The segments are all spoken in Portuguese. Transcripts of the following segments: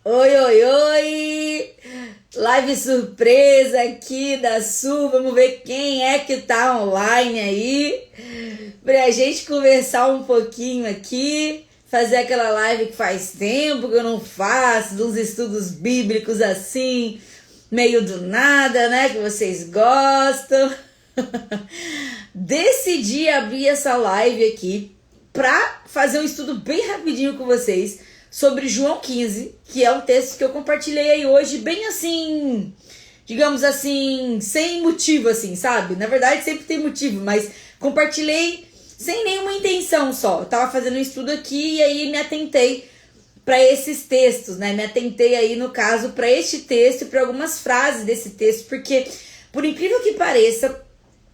Oi, oi, oi! Live surpresa aqui da Sul. Vamos ver quem é que tá online aí pra gente conversar um pouquinho aqui, fazer aquela live que faz tempo que eu não faço, de uns estudos bíblicos assim, meio do nada, né? Que vocês gostam. Decidi abrir essa live aqui pra fazer um estudo bem rapidinho com vocês sobre João 15, que é um texto que eu compartilhei aí hoje, bem assim, digamos assim, sem motivo, assim, sabe? Na verdade sempre tem motivo, mas compartilhei sem nenhuma intenção só. Eu tava fazendo um estudo aqui e aí me atentei para esses textos, né? Me atentei aí, no caso, para este texto e para algumas frases desse texto, porque, por incrível que pareça,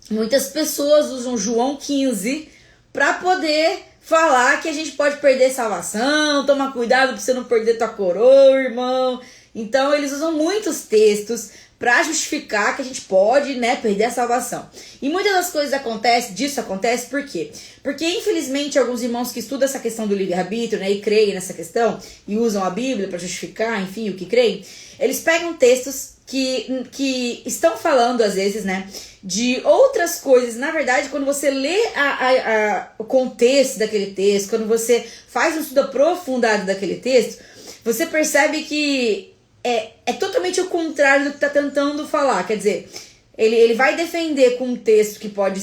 muitas pessoas usam João 15 para poder falar que a gente pode perder salvação, toma cuidado pra você não perder tua coroa, irmão. Então eles usam muitos textos para justificar que a gente pode, né, perder a salvação. E muitas das coisas acontece por quê? Porque infelizmente alguns irmãos que estudam essa questão do livre-arbítrio, né, e creem nessa questão e usam a Bíblia para justificar, enfim, o que creem, eles pegam textos que estão falando, às vezes, né, de outras coisas. Na verdade, quando você lê o contexto daquele texto, quando você faz um estudo aprofundado daquele texto, você percebe que é totalmente o contrário do que está tentando falar. Quer dizer, ele vai defender com um texto que pode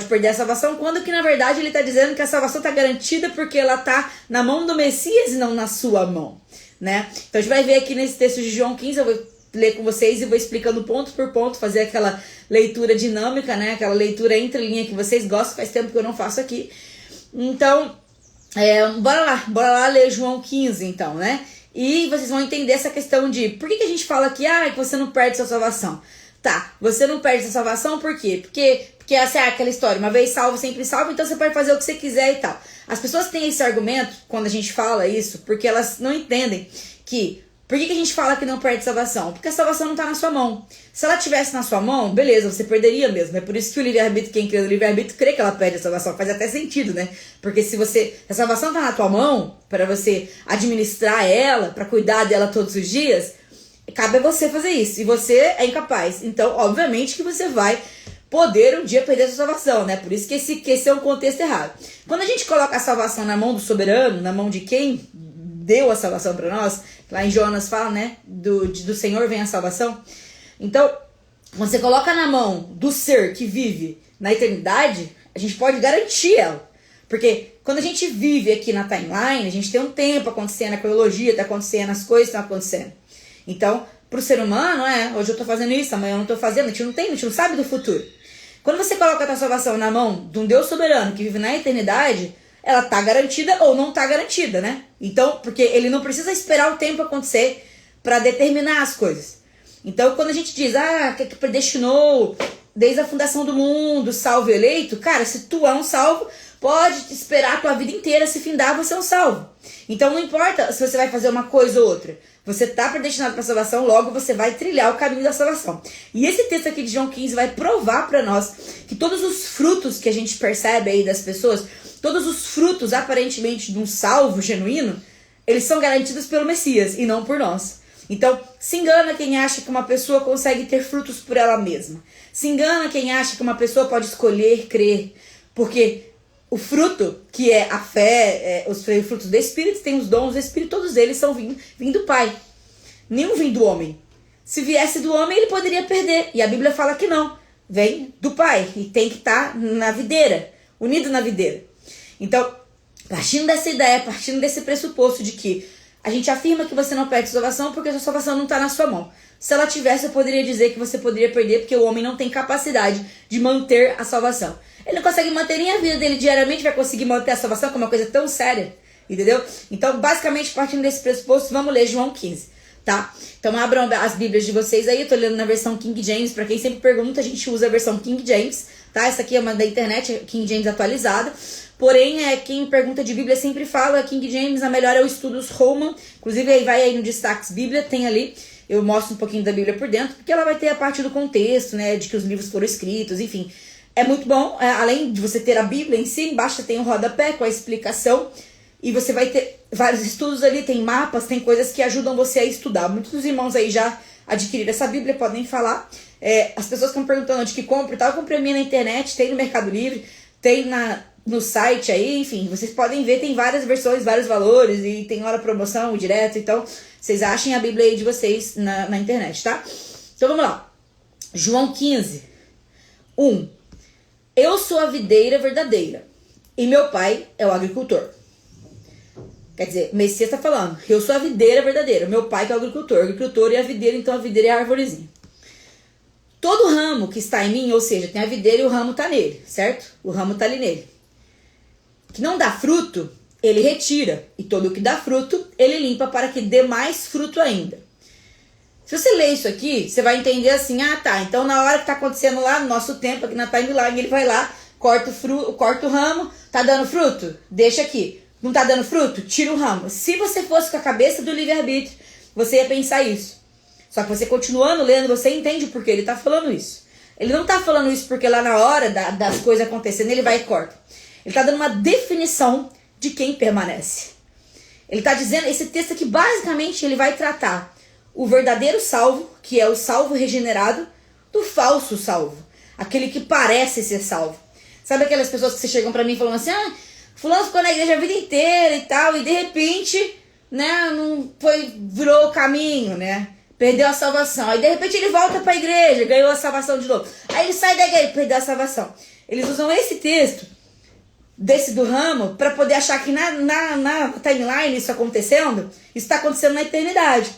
perder a salvação, quando que na verdade ele está dizendo que a salvação está garantida porque ela está na mão do Messias e não na sua mão, né? Então a gente vai ver aqui nesse texto de João 15, eu vou ler com vocês e vou explicando ponto por ponto, fazer aquela leitura dinâmica, né? Aquela leitura entre linha que vocês gostam, faz tempo que eu não faço aqui. Então, bora lá ler João 15, então, né? E vocês vão entender essa questão de por que a gente fala que você não perde sua salvação. Tá, você não perde sua salvação por quê? Porque essa é aquela história, uma vez salvo, sempre salvo, então você pode fazer o que você quiser e tal. As pessoas têm esse argumento quando a gente fala isso, porque elas não entendem que por que a gente fala que não perde salvação? Porque a salvação não está na sua mão. Se ela estivesse na sua mão, beleza, você perderia mesmo. É por isso que o livre-arbítrio, quem crê no livre-arbítrio, crê que ela perde a salvação. Faz até sentido, né? Porque se a salvação está na tua mão, para você administrar ela, para cuidar dela todos os dias, cabe a você fazer isso. E você é incapaz. Então, obviamente que você vai poder um dia perder a sua salvação, né? Por isso que esse é um contexto errado. Quando a gente coloca a salvação na mão do soberano, na mão de quem deu a salvação para nós, lá em Jonas fala, né, do Senhor vem a salvação. Então, quando você coloca na mão do ser que vive na eternidade, a gente pode garantir ela. Porque quando a gente vive aqui na timeline, a gente tem um tempo acontecendo, a cronologia tá acontecendo, as coisas estão acontecendo. Então, pro ser humano, hoje eu tô fazendo isso, amanhã eu não tô fazendo, a gente não sabe do futuro. Quando você coloca a tua salvação na mão de um Deus soberano que vive na eternidade, ela tá garantida ou não tá garantida, né? Então, porque ele não precisa esperar o tempo acontecer para determinar as coisas. Então, quando a gente diz, que predestinou desde a fundação do mundo, salvo e eleito, cara, se tu é um salvo, pode esperar a tua vida inteira, se findar, você é um salvo. Então, não importa se você vai fazer uma coisa ou outra. Você tá predestinado para salvação, logo você vai trilhar o caminho da salvação. E esse texto aqui de João 15 vai provar para nós que todos os frutos que a gente percebe aí das pessoas, todos os frutos aparentemente de um salvo genuíno, eles são garantidos pelo Messias e não por nós. Então, se engana quem acha que uma pessoa consegue ter frutos por ela mesma. Se engana quem acha que uma pessoa pode escolher crer. Porque o fruto, que é a fé, os frutos do Espírito, tem os dons do Espírito, todos eles são vindo do Pai. Nenhum vem do homem. Se viesse do homem, ele poderia perder. E a Bíblia fala que não. Vem do Pai. E tem que estar na videira, unido na videira. Então, partindo dessa ideia, partindo desse pressuposto de que a gente afirma que você não perde a salvação porque a sua salvação não está na sua mão. Se ela tivesse, eu poderia dizer que você poderia perder porque o homem não tem capacidade de manter a salvação. Ele não consegue manter nem a vida dele diariamente, vai conseguir manter a salvação, que é uma coisa tão séria, entendeu? Então, basicamente, partindo desse pressuposto, vamos ler João 15, tá? Então, abram as Bíblias de vocês aí, eu tô lendo na versão King James, pra quem sempre pergunta, a gente usa a versão King James, tá? Essa aqui é uma da internet, King James atualizada. Porém, quem pergunta de Bíblia sempre fala King James, a melhor é o Estudos Roman. Inclusive, aí vai aí no Destaques Bíblia, tem ali, eu mostro um pouquinho da Bíblia por dentro, porque ela vai ter a parte do contexto, né, de que os livros foram escritos, enfim. É muito bom, além de você ter a Bíblia em si, embaixo tem o rodapé com a explicação E você vai ter vários estudos ali, tem mapas, tem coisas que ajudam você a estudar. Muitos dos irmãos aí já adquiriram essa Bíblia, podem falar. As pessoas estão perguntando onde que compra e tal. Eu comprei a minha na internet, tem no Mercado Livre, tem no site aí, enfim. Vocês podem ver, tem várias versões, vários valores e tem hora promoção direto. Então, vocês achem a Bíblia aí de vocês na internet, tá? Então, vamos lá. João 15, 1. Eu sou a videira verdadeira e meu pai é o agricultor. Quer dizer, Messias está falando, eu sou a videira verdadeira, meu pai que é o agricultor e a videira, então a videira é a arvorezinha. Todo ramo que está em mim, ou seja, tem a videira e o ramo está nele, certo? O ramo está ali nele. Que não dá fruto, ele retira, e todo o que dá fruto, ele limpa para que dê mais fruto ainda. Se você ler isso aqui, você vai entender assim, tá, então na hora que está acontecendo lá, no nosso tempo, aqui na timeline, ele vai lá, corta o ramo, tá dando fruto? Deixa aqui. Não tá dando fruto? Tira o ramo. Se você fosse com a cabeça do livre-arbítrio, você ia pensar isso. Só que você continuando lendo, você entende por que ele tá falando isso. Ele não tá falando isso porque lá na hora das coisas acontecendo, ele vai e corta. Ele tá dando uma definição de quem permanece. Ele tá dizendo, esse texto aqui, basicamente, ele vai tratar o verdadeiro salvo, que é o salvo regenerado, do falso salvo. Aquele que parece ser salvo. Sabe aquelas pessoas que chegam pra mim falando assim, fulano ficou na igreja a vida inteira e tal, e de repente, né, virou o caminho, né, perdeu a salvação. Aí de repente ele volta pra igreja, ganhou a salvação de novo. Aí ele sai da igreja e perdeu a salvação. Eles usam esse texto, desse do ramo, pra poder achar que na timeline isso acontecendo, isso tá acontecendo na eternidade.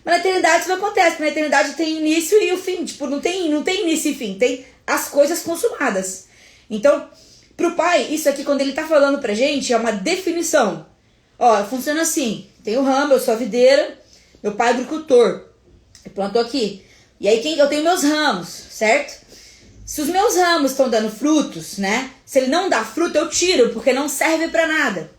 Mas na eternidade isso não acontece, porque na eternidade tem início e o fim, tipo, não tem início e fim, tem as coisas consumadas. Então, pro pai, isso aqui, quando ele tá falando pra gente, é uma definição. Funciona assim. Tem o ramo, eu sou a videira, meu pai é agricultor. Ele plantou aqui. E aí eu tenho meus ramos, certo? Se os meus ramos estão dando frutos, né? Se ele não dá fruto, eu tiro, porque não serve pra nada.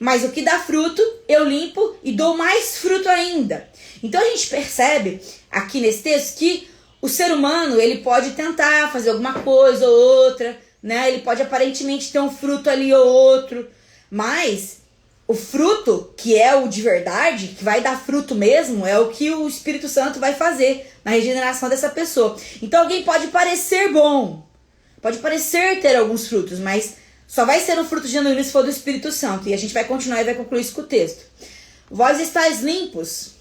Mas o que dá fruto, eu limpo e dou mais fruto ainda. Então a gente percebe aqui nesse texto que o ser humano, ele pode tentar fazer alguma coisa ou outra, né? Ele pode aparentemente ter um fruto ali ou outro, mas o fruto, que é o de verdade, que vai dar fruto mesmo, é o que o Espírito Santo vai fazer na regeneração dessa pessoa. Então alguém pode parecer bom, pode parecer ter alguns frutos, mas só vai ser um fruto genuíno se for do Espírito Santo. E a gente vai continuar e vai concluir isso com o texto. Vós estáis limpos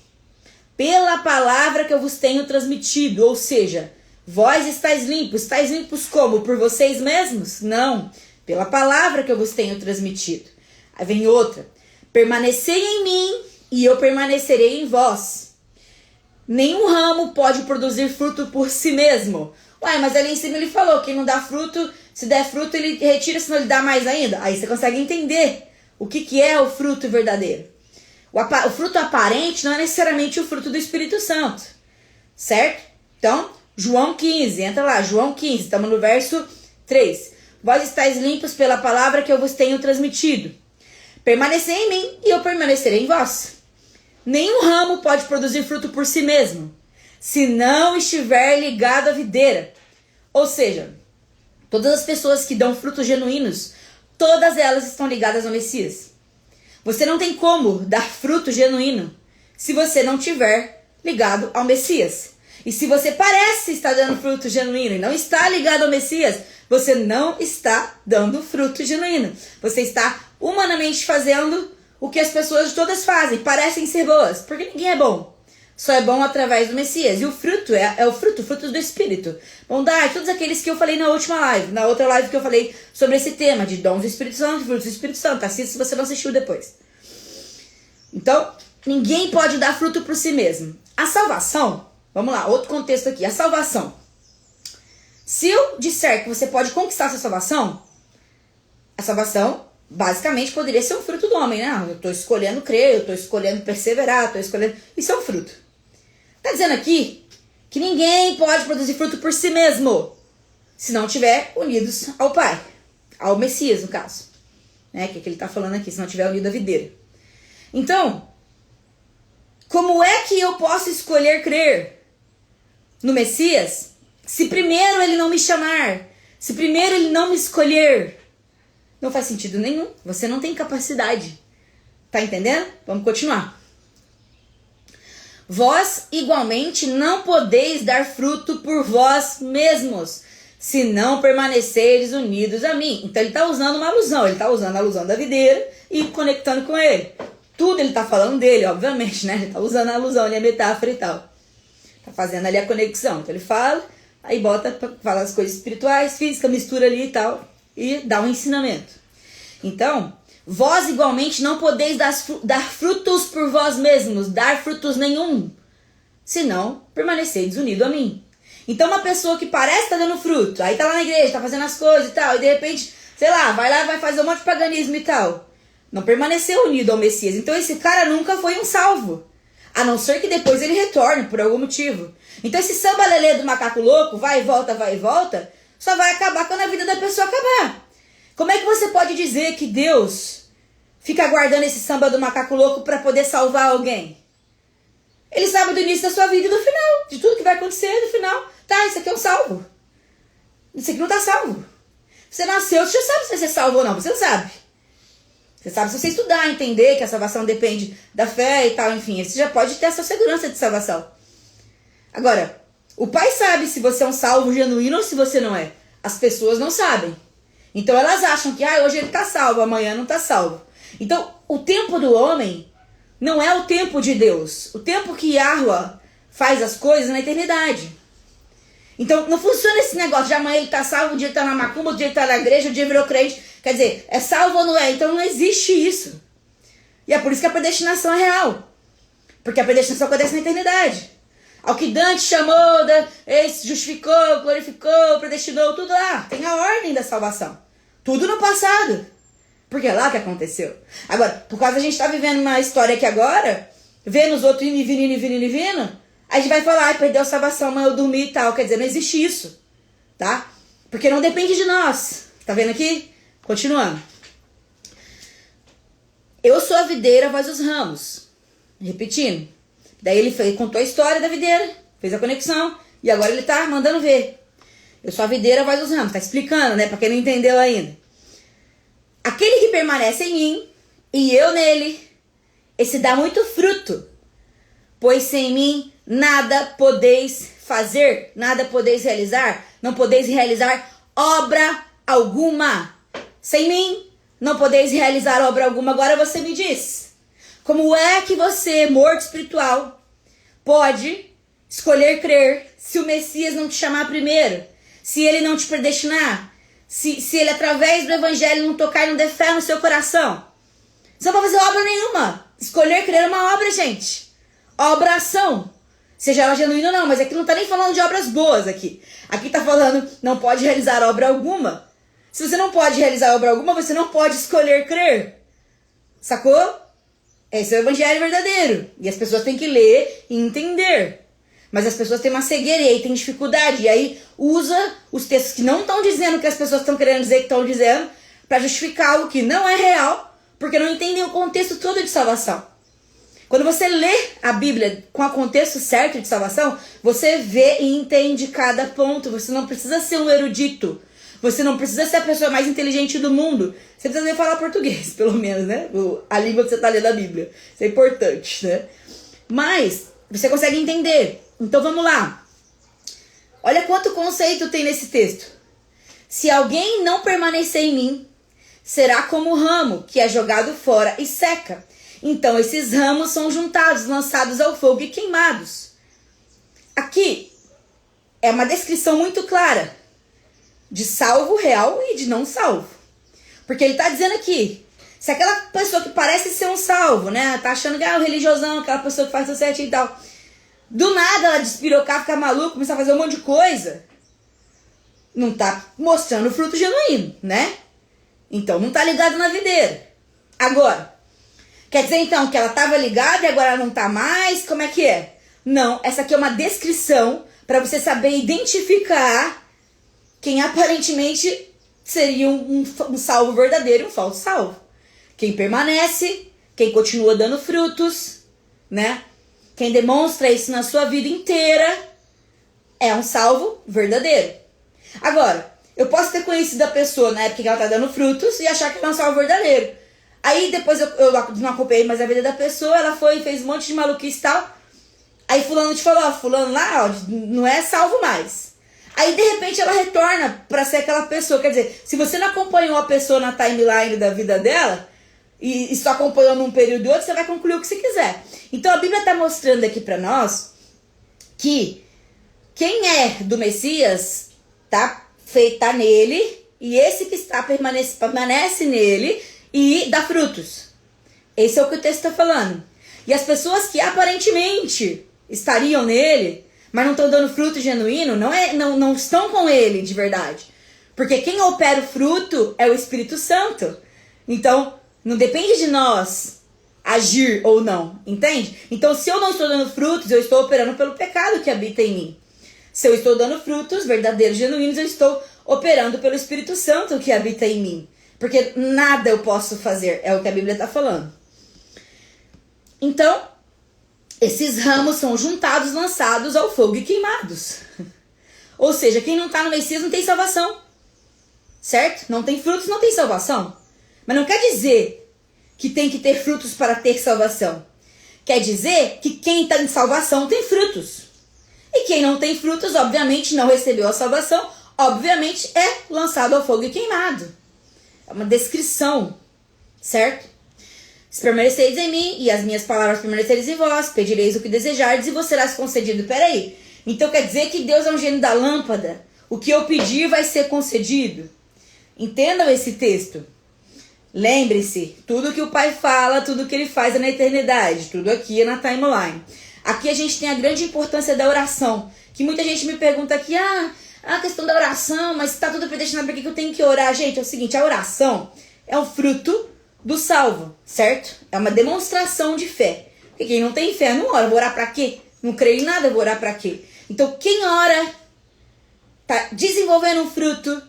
pela palavra que eu vos tenho transmitido, ou seja, vós estáis limpos como? Por vocês mesmos? Não, pela palavra que eu vos tenho transmitido. Aí vem outra, permanecei em mim e eu permanecerei em vós. Nenhum ramo pode produzir fruto por si mesmo. Mas ali em cima ele falou que não dá fruto, se der fruto ele retira, senão ele dá mais ainda. Aí você consegue entender o que é o fruto verdadeiro. O fruto aparente não é necessariamente o fruto do Espírito Santo, certo? Então, João 15, entra lá, João 15, estamos no verso 3. Vós estáis limpos pela palavra que eu vos tenho transmitido. Permanecei em mim e eu permanecerei em vós. Nenhum ramo pode produzir fruto por si mesmo, se não estiver ligado à videira. Ou seja, todas as pessoas que dão frutos genuínos, todas elas estão ligadas ao Messias. Você não tem como dar fruto genuíno se você não tiver ligado ao Messias. E se você parece estar dando fruto genuíno e não está ligado ao Messias, você não está dando fruto genuíno. Você está humanamente fazendo o que as pessoas todas fazem, parecem ser boas, porque ninguém é bom. Só é bom através do Messias. E o fruto é o fruto do Espírito. Bondade, todos aqueles que eu falei na última live, na outra live que eu falei sobre esse tema de dons do Espírito Santo, frutos do Espírito Santo. Assista se você não assistiu depois. Então, ninguém pode dar fruto por si mesmo. A salvação, vamos lá, outro contexto aqui. A salvação. Se eu disser que você pode conquistar a sua salvação, a salvação basicamente poderia ser um fruto do homem, né? Eu estou escolhendo crer, eu estou escolhendo perseverar, estou escolhendo... Isso é um fruto. Está dizendo aqui que ninguém pode produzir fruto por si mesmo, se não estiver unidos ao Pai, ao Messias, no caso. Né? Que é o que ele está falando aqui, se não estiver unido à videira. Então, como é que eu posso escolher crer no Messias, se primeiro ele não me chamar, se primeiro ele não me escolher? Não faz sentido nenhum. Você não tem capacidade Tá entendendo? Vamos continuar. Vós igualmente não podeis dar fruto por vós mesmos, se não permanecerdes unidos a mim. Então ele está usando uma alusão, ele está usando a alusão da videira e conectando com ele. Tudo ele está falando dele, obviamente, né? Ele está usando a alusão ali, a metáfora e tal. Está fazendo ali a conexão. Então ele fala, aí bota, fala as coisas espirituais, físicas, mistura ali e tal, e dá um ensinamento. Então, vós igualmente não podeis dar frutos por vós mesmos, dar frutos nenhum, se não permanecerdes unidos a mim. Então uma pessoa que parece estar dando fruto, aí tá lá na igreja, tá fazendo as coisas e tal, e de repente, sei lá, vai lá e vai fazer um monte de paganismo e tal. Não permaneceu unido ao Messias. Então esse cara nunca foi um salvo. A não ser que depois ele retorne por algum motivo. Então esse samba lelê do macaco louco, vai e volta, só vai acabar quando a vida da pessoa acabar. Como é que você pode dizer que Deus fica aguardando esse samba do macaco louco para poder salvar alguém? Ele sabe do início da sua vida e do final, de tudo que vai acontecer no final. Tá, isso aqui é um salvo. Isso aqui não tá salvo. Você nasceu, você já sabe se você é salvo ou não, você não sabe. Você sabe se você estudar, entender que a salvação depende da fé e tal, enfim. Você já pode ter essa segurança de salvação. Agora, o pai sabe se você é um salvo genuíno ou se você não é. As pessoas não sabem. Então elas acham que hoje ele tá salvo, amanhã não tá salvo. Então, o tempo do homem não é o tempo de Deus. O tempo que Yahweh faz as coisas na eternidade. Então, não funciona esse negócio de amanhã ele tá salvo, o dia ele tá na macumba, o dia ele tá na igreja, o dia virou crente. Quer dizer, é salvo ou não é? Então não existe isso. E é por isso que a predestinação é real. Porque a predestinação acontece na eternidade. Ao que Dante chamou, justificou, glorificou, predestinou, tudo lá. Tem a ordem da salvação. Tudo no passado. Porque é lá que aconteceu. Agora, por causa a gente tá vivendo uma história aqui agora, vendo os outros indo e vindo, a gente vai falar, perdeu a salvação, amanhã eu dormi e tal. Quer dizer, não existe isso. Tá? Porque não depende de nós. Tá vendo aqui? Continuando. Eu sou a videira, vós os ramos. Repetindo. Daí ele contou a história da videira, fez a conexão, e agora ele tá mandando ver. Eu sou a videira, vós os ramos. Tá explicando, né? Pra quem não entendeu ainda. Aquele que permanece em mim, e eu nele, esse dá muito fruto. Pois sem mim nada podeis fazer, nada podeis realizar, não podeis realizar obra alguma. Sem mim não podeis realizar obra alguma. Agora você me diz, como é que você, morto espiritual, pode escolher crer se o Messias não te chamar primeiro? Se ele não te predestinar? Se ele, através do evangelho, não tocar e não der fé no seu coração? Você não vai fazer obra nenhuma. Escolher crer é uma obra, gente. Obra, ação. Seja ela genuína ou não, mas aqui não tá nem falando de obras boas aqui. Aqui tá falando, não pode realizar obra alguma. Se você não pode realizar obra alguma, você não pode escolher crer. Sacou? Esse é o evangelho verdadeiro. E as pessoas têm que ler e entender. Mas as pessoas têm uma cegueira e aí tem dificuldade. E aí usa os textos que não estão dizendo o que as pessoas estão querendo dizer que estão dizendo para justificar algo que não é real, porque não entendem o contexto todo de salvação. Quando você lê a Bíblia com o contexto certo de salvação, você vê e entende cada ponto. Você não precisa ser um erudito. Você não precisa ser a pessoa mais inteligente do mundo. Você precisa falar português, pelo menos, né? A língua que você está lendo a Bíblia. Isso é importante, né? Mas você consegue entender. Então vamos lá. Olha quanto conceito tem nesse texto. Se alguém não permanecer em mim, será como o ramo que é jogado fora e seca. Então esses ramos são juntados, lançados ao fogo e queimados. Aqui é uma descrição muito clara de salvo real e de não salvo. Porque ele está dizendo aqui, se aquela pessoa que parece ser um salvo, né, tá achando que é um religiosão, aquela pessoa que faz tudo certinho e tal, do nada ela despirocar, ficar maluca, começar a fazer um monte de coisa, não tá mostrando o fruto genuíno, né? Então não tá ligado na videira. Agora, quer dizer então que ela tava ligada e agora ela não tá mais? Como é que é? Não, essa aqui é uma descrição para você saber identificar quem aparentemente seria um salvo verdadeiro e um falso salvo. Quem permanece, quem continua dando frutos, né? Quem demonstra isso na sua vida inteira é um salvo verdadeiro. Agora, eu posso ter conhecido a pessoa na época que ela tá dando frutos e achar que ela é um salvo verdadeiro. Aí depois eu não acompanhei mais a vida da pessoa, ela foi e fez um monte de maluquice e tal. Aí fulano te falou, ó, fulano lá, ó, não é salvo mais. Aí de repente ela retorna pra ser aquela pessoa. Quer dizer, se você não acompanhou a pessoa na timeline da vida dela, e só acompanhou num período ou outro, você vai concluir o que você quiser. Então a Bíblia tá mostrando aqui pra nós que quem é do Messias tá nele, e esse que está permanece nele e dá frutos. Esse é o que o texto está falando. E as pessoas que aparentemente estariam nele, mas não estão dando fruto genuíno, não estão com ele de verdade. Porque quem opera o fruto é o Espírito Santo. Então, não depende de nós agir ou não, entende? Então, se eu não estou dando frutos, eu estou operando pelo pecado que habita em mim. Se eu estou dando frutos verdadeiros, genuínos, eu estou operando pelo Espírito Santo que habita em mim. Porque nada eu posso fazer, é o que a Bíblia está falando. Então, esses ramos são juntados, lançados ao fogo e queimados. Ou seja, quem não está no Messias não tem salvação. Certo? Não tem frutos, não tem salvação. Mas não quer dizer que tem que ter frutos para ter salvação. Quer dizer que quem está em salvação tem frutos. E quem não tem frutos, obviamente, não recebeu a salvação, obviamente é lançado ao fogo e queimado. É uma descrição, certo? Se permaneceis em mim e as minhas palavras permanecereis em vós, pedireis o que desejardes e vos será concedido. Peraí, então quer dizer que Deus é um gênio da lâmpada? O que eu pedir vai ser concedido? Entendam esse texto. Lembre-se, tudo que o Pai fala, tudo que ele faz é na eternidade, tudo aqui é na timeline. Aqui a gente tem a grande importância da oração, que muita gente me pergunta aqui, a questão da oração, mas está tudo predestinado, para que eu tenho que orar? Gente, é o seguinte, a oração é um fruto do salvo, certo? É uma demonstração de fé. Porque quem não tem fé não ora. Vou orar para quê? Não creio em nada, vou orar para quê? Então quem ora está desenvolvendo um fruto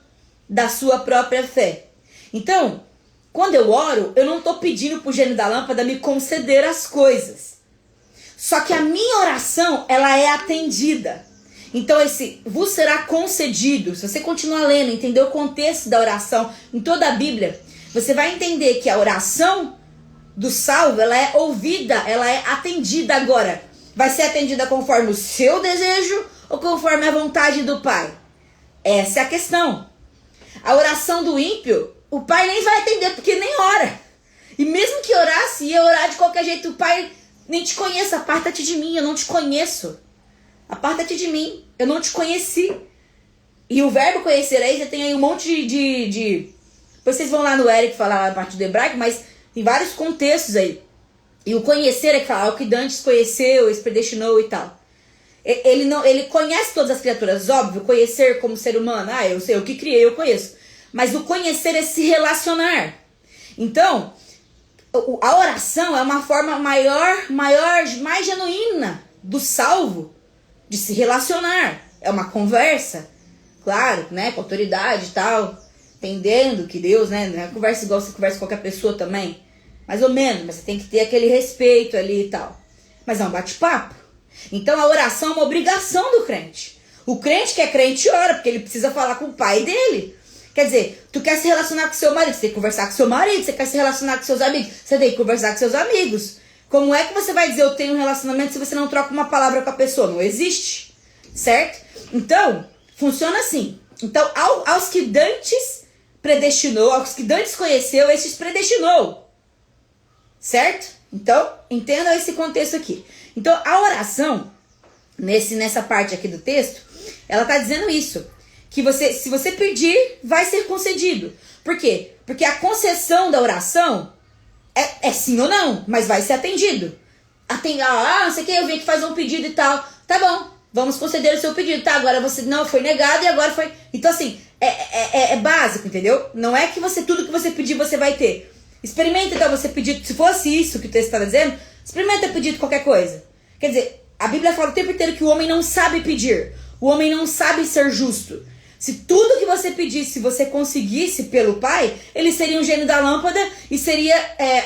da sua própria fé. Então, quando eu oro, eu não estou pedindo para o gênio da lâmpada me conceder as coisas. Só que a minha oração, ela é atendida. Então esse vos será concedido. Se você continuar lendo, entender o contexto da oração em toda a Bíblia, você vai entender que a oração do salvo, ela é ouvida, ela é atendida agora. Vai ser atendida conforme o seu desejo ou conforme a vontade do Pai? Essa é a questão. A oração do ímpio, o Pai nem vai atender porque nem ora. E mesmo que orasse, ia orar de qualquer jeito. O Pai nem te conhece, aparta-te de mim, eu não te conheço. Aparta-te de mim, eu não te conheci. E o verbo conhecer aí, você tem aí um monte de... Depois vocês vão lá no Eric falar a parte do hebraico, mas tem vários contextos aí. E o conhecer é falar o que Dantes conheceu, predestinou e tal. Ele conhece todas as criaturas, óbvio, conhecer como ser humano. Eu sei, o que criei, eu conheço. Mas o conhecer é se relacionar. Então, a oração é uma forma maior, mais genuína do salvo de se relacionar. É uma conversa, claro, né, com autoridade e tal, entendendo que Deus, né, não é conversa igual você conversa com qualquer pessoa também, mais ou menos, mas você tem que ter aquele respeito ali e tal. Mas é um bate-papo. Então a oração é uma obrigação do crente. O crente que é crente ora, porque ele precisa falar com o pai dele. Quer dizer, tu quer se relacionar com seu marido, você tem que conversar com seu marido. Você quer se relacionar com seus amigos, você tem que conversar com seus amigos. Como é que você vai dizer eu tenho um relacionamento se você não troca uma palavra com a pessoa? Não existe, certo? Então, funciona assim. Então, aos que Dantes predestinou, aos que Dantes conheceu, esses predestinou. Certo? Então, entendam esse contexto aqui. Então, a oração, nessa parte aqui do texto, ela está dizendo isso. Que se você pedir, vai ser concedido. Por quê? Porque a concessão da oração é sim ou não, mas vai ser atendido. Não sei o que, eu vim aqui fazer um pedido e tal. Tá bom, vamos conceder o seu pedido. Tá, agora você não foi negado e agora foi... Então, assim, é básico, entendeu? Não é que tudo que você pedir, você vai ter. Experimenta, então, você pedir... Se fosse isso que o texto estava dizendo, experimenta pedir qualquer coisa. Quer dizer, a Bíblia fala o tempo inteiro que o homem não sabe pedir. O homem não sabe ser justo. Se tudo que você pedisse, você conseguisse pelo Pai, ele seria um gênio da lâmpada e seria,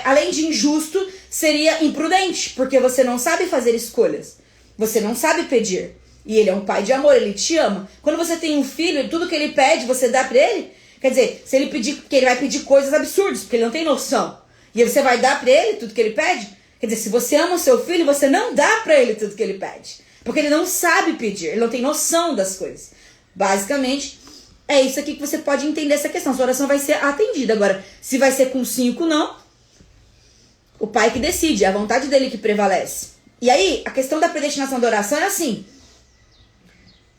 além de injusto, seria imprudente, porque você não sabe fazer escolhas. Você não sabe pedir. E ele é um pai de amor, ele te ama. Quando você tem um filho, tudo que ele pede, você dá pra ele. Quer dizer, se ele pedir, porque ele vai pedir coisas absurdas, porque ele não tem noção. E aí você vai dar para ele tudo que ele pede? Quer dizer, se você ama o seu filho, você não dá para ele tudo que ele pede. Porque ele não sabe pedir, ele não tem noção das coisas. Basicamente, é isso aqui que você pode entender essa questão. Sua oração vai ser atendida. Agora, se vai ser com sim ou com não, o pai que decide, é a vontade dele que prevalece. E aí, a questão da predestinação da oração é assim.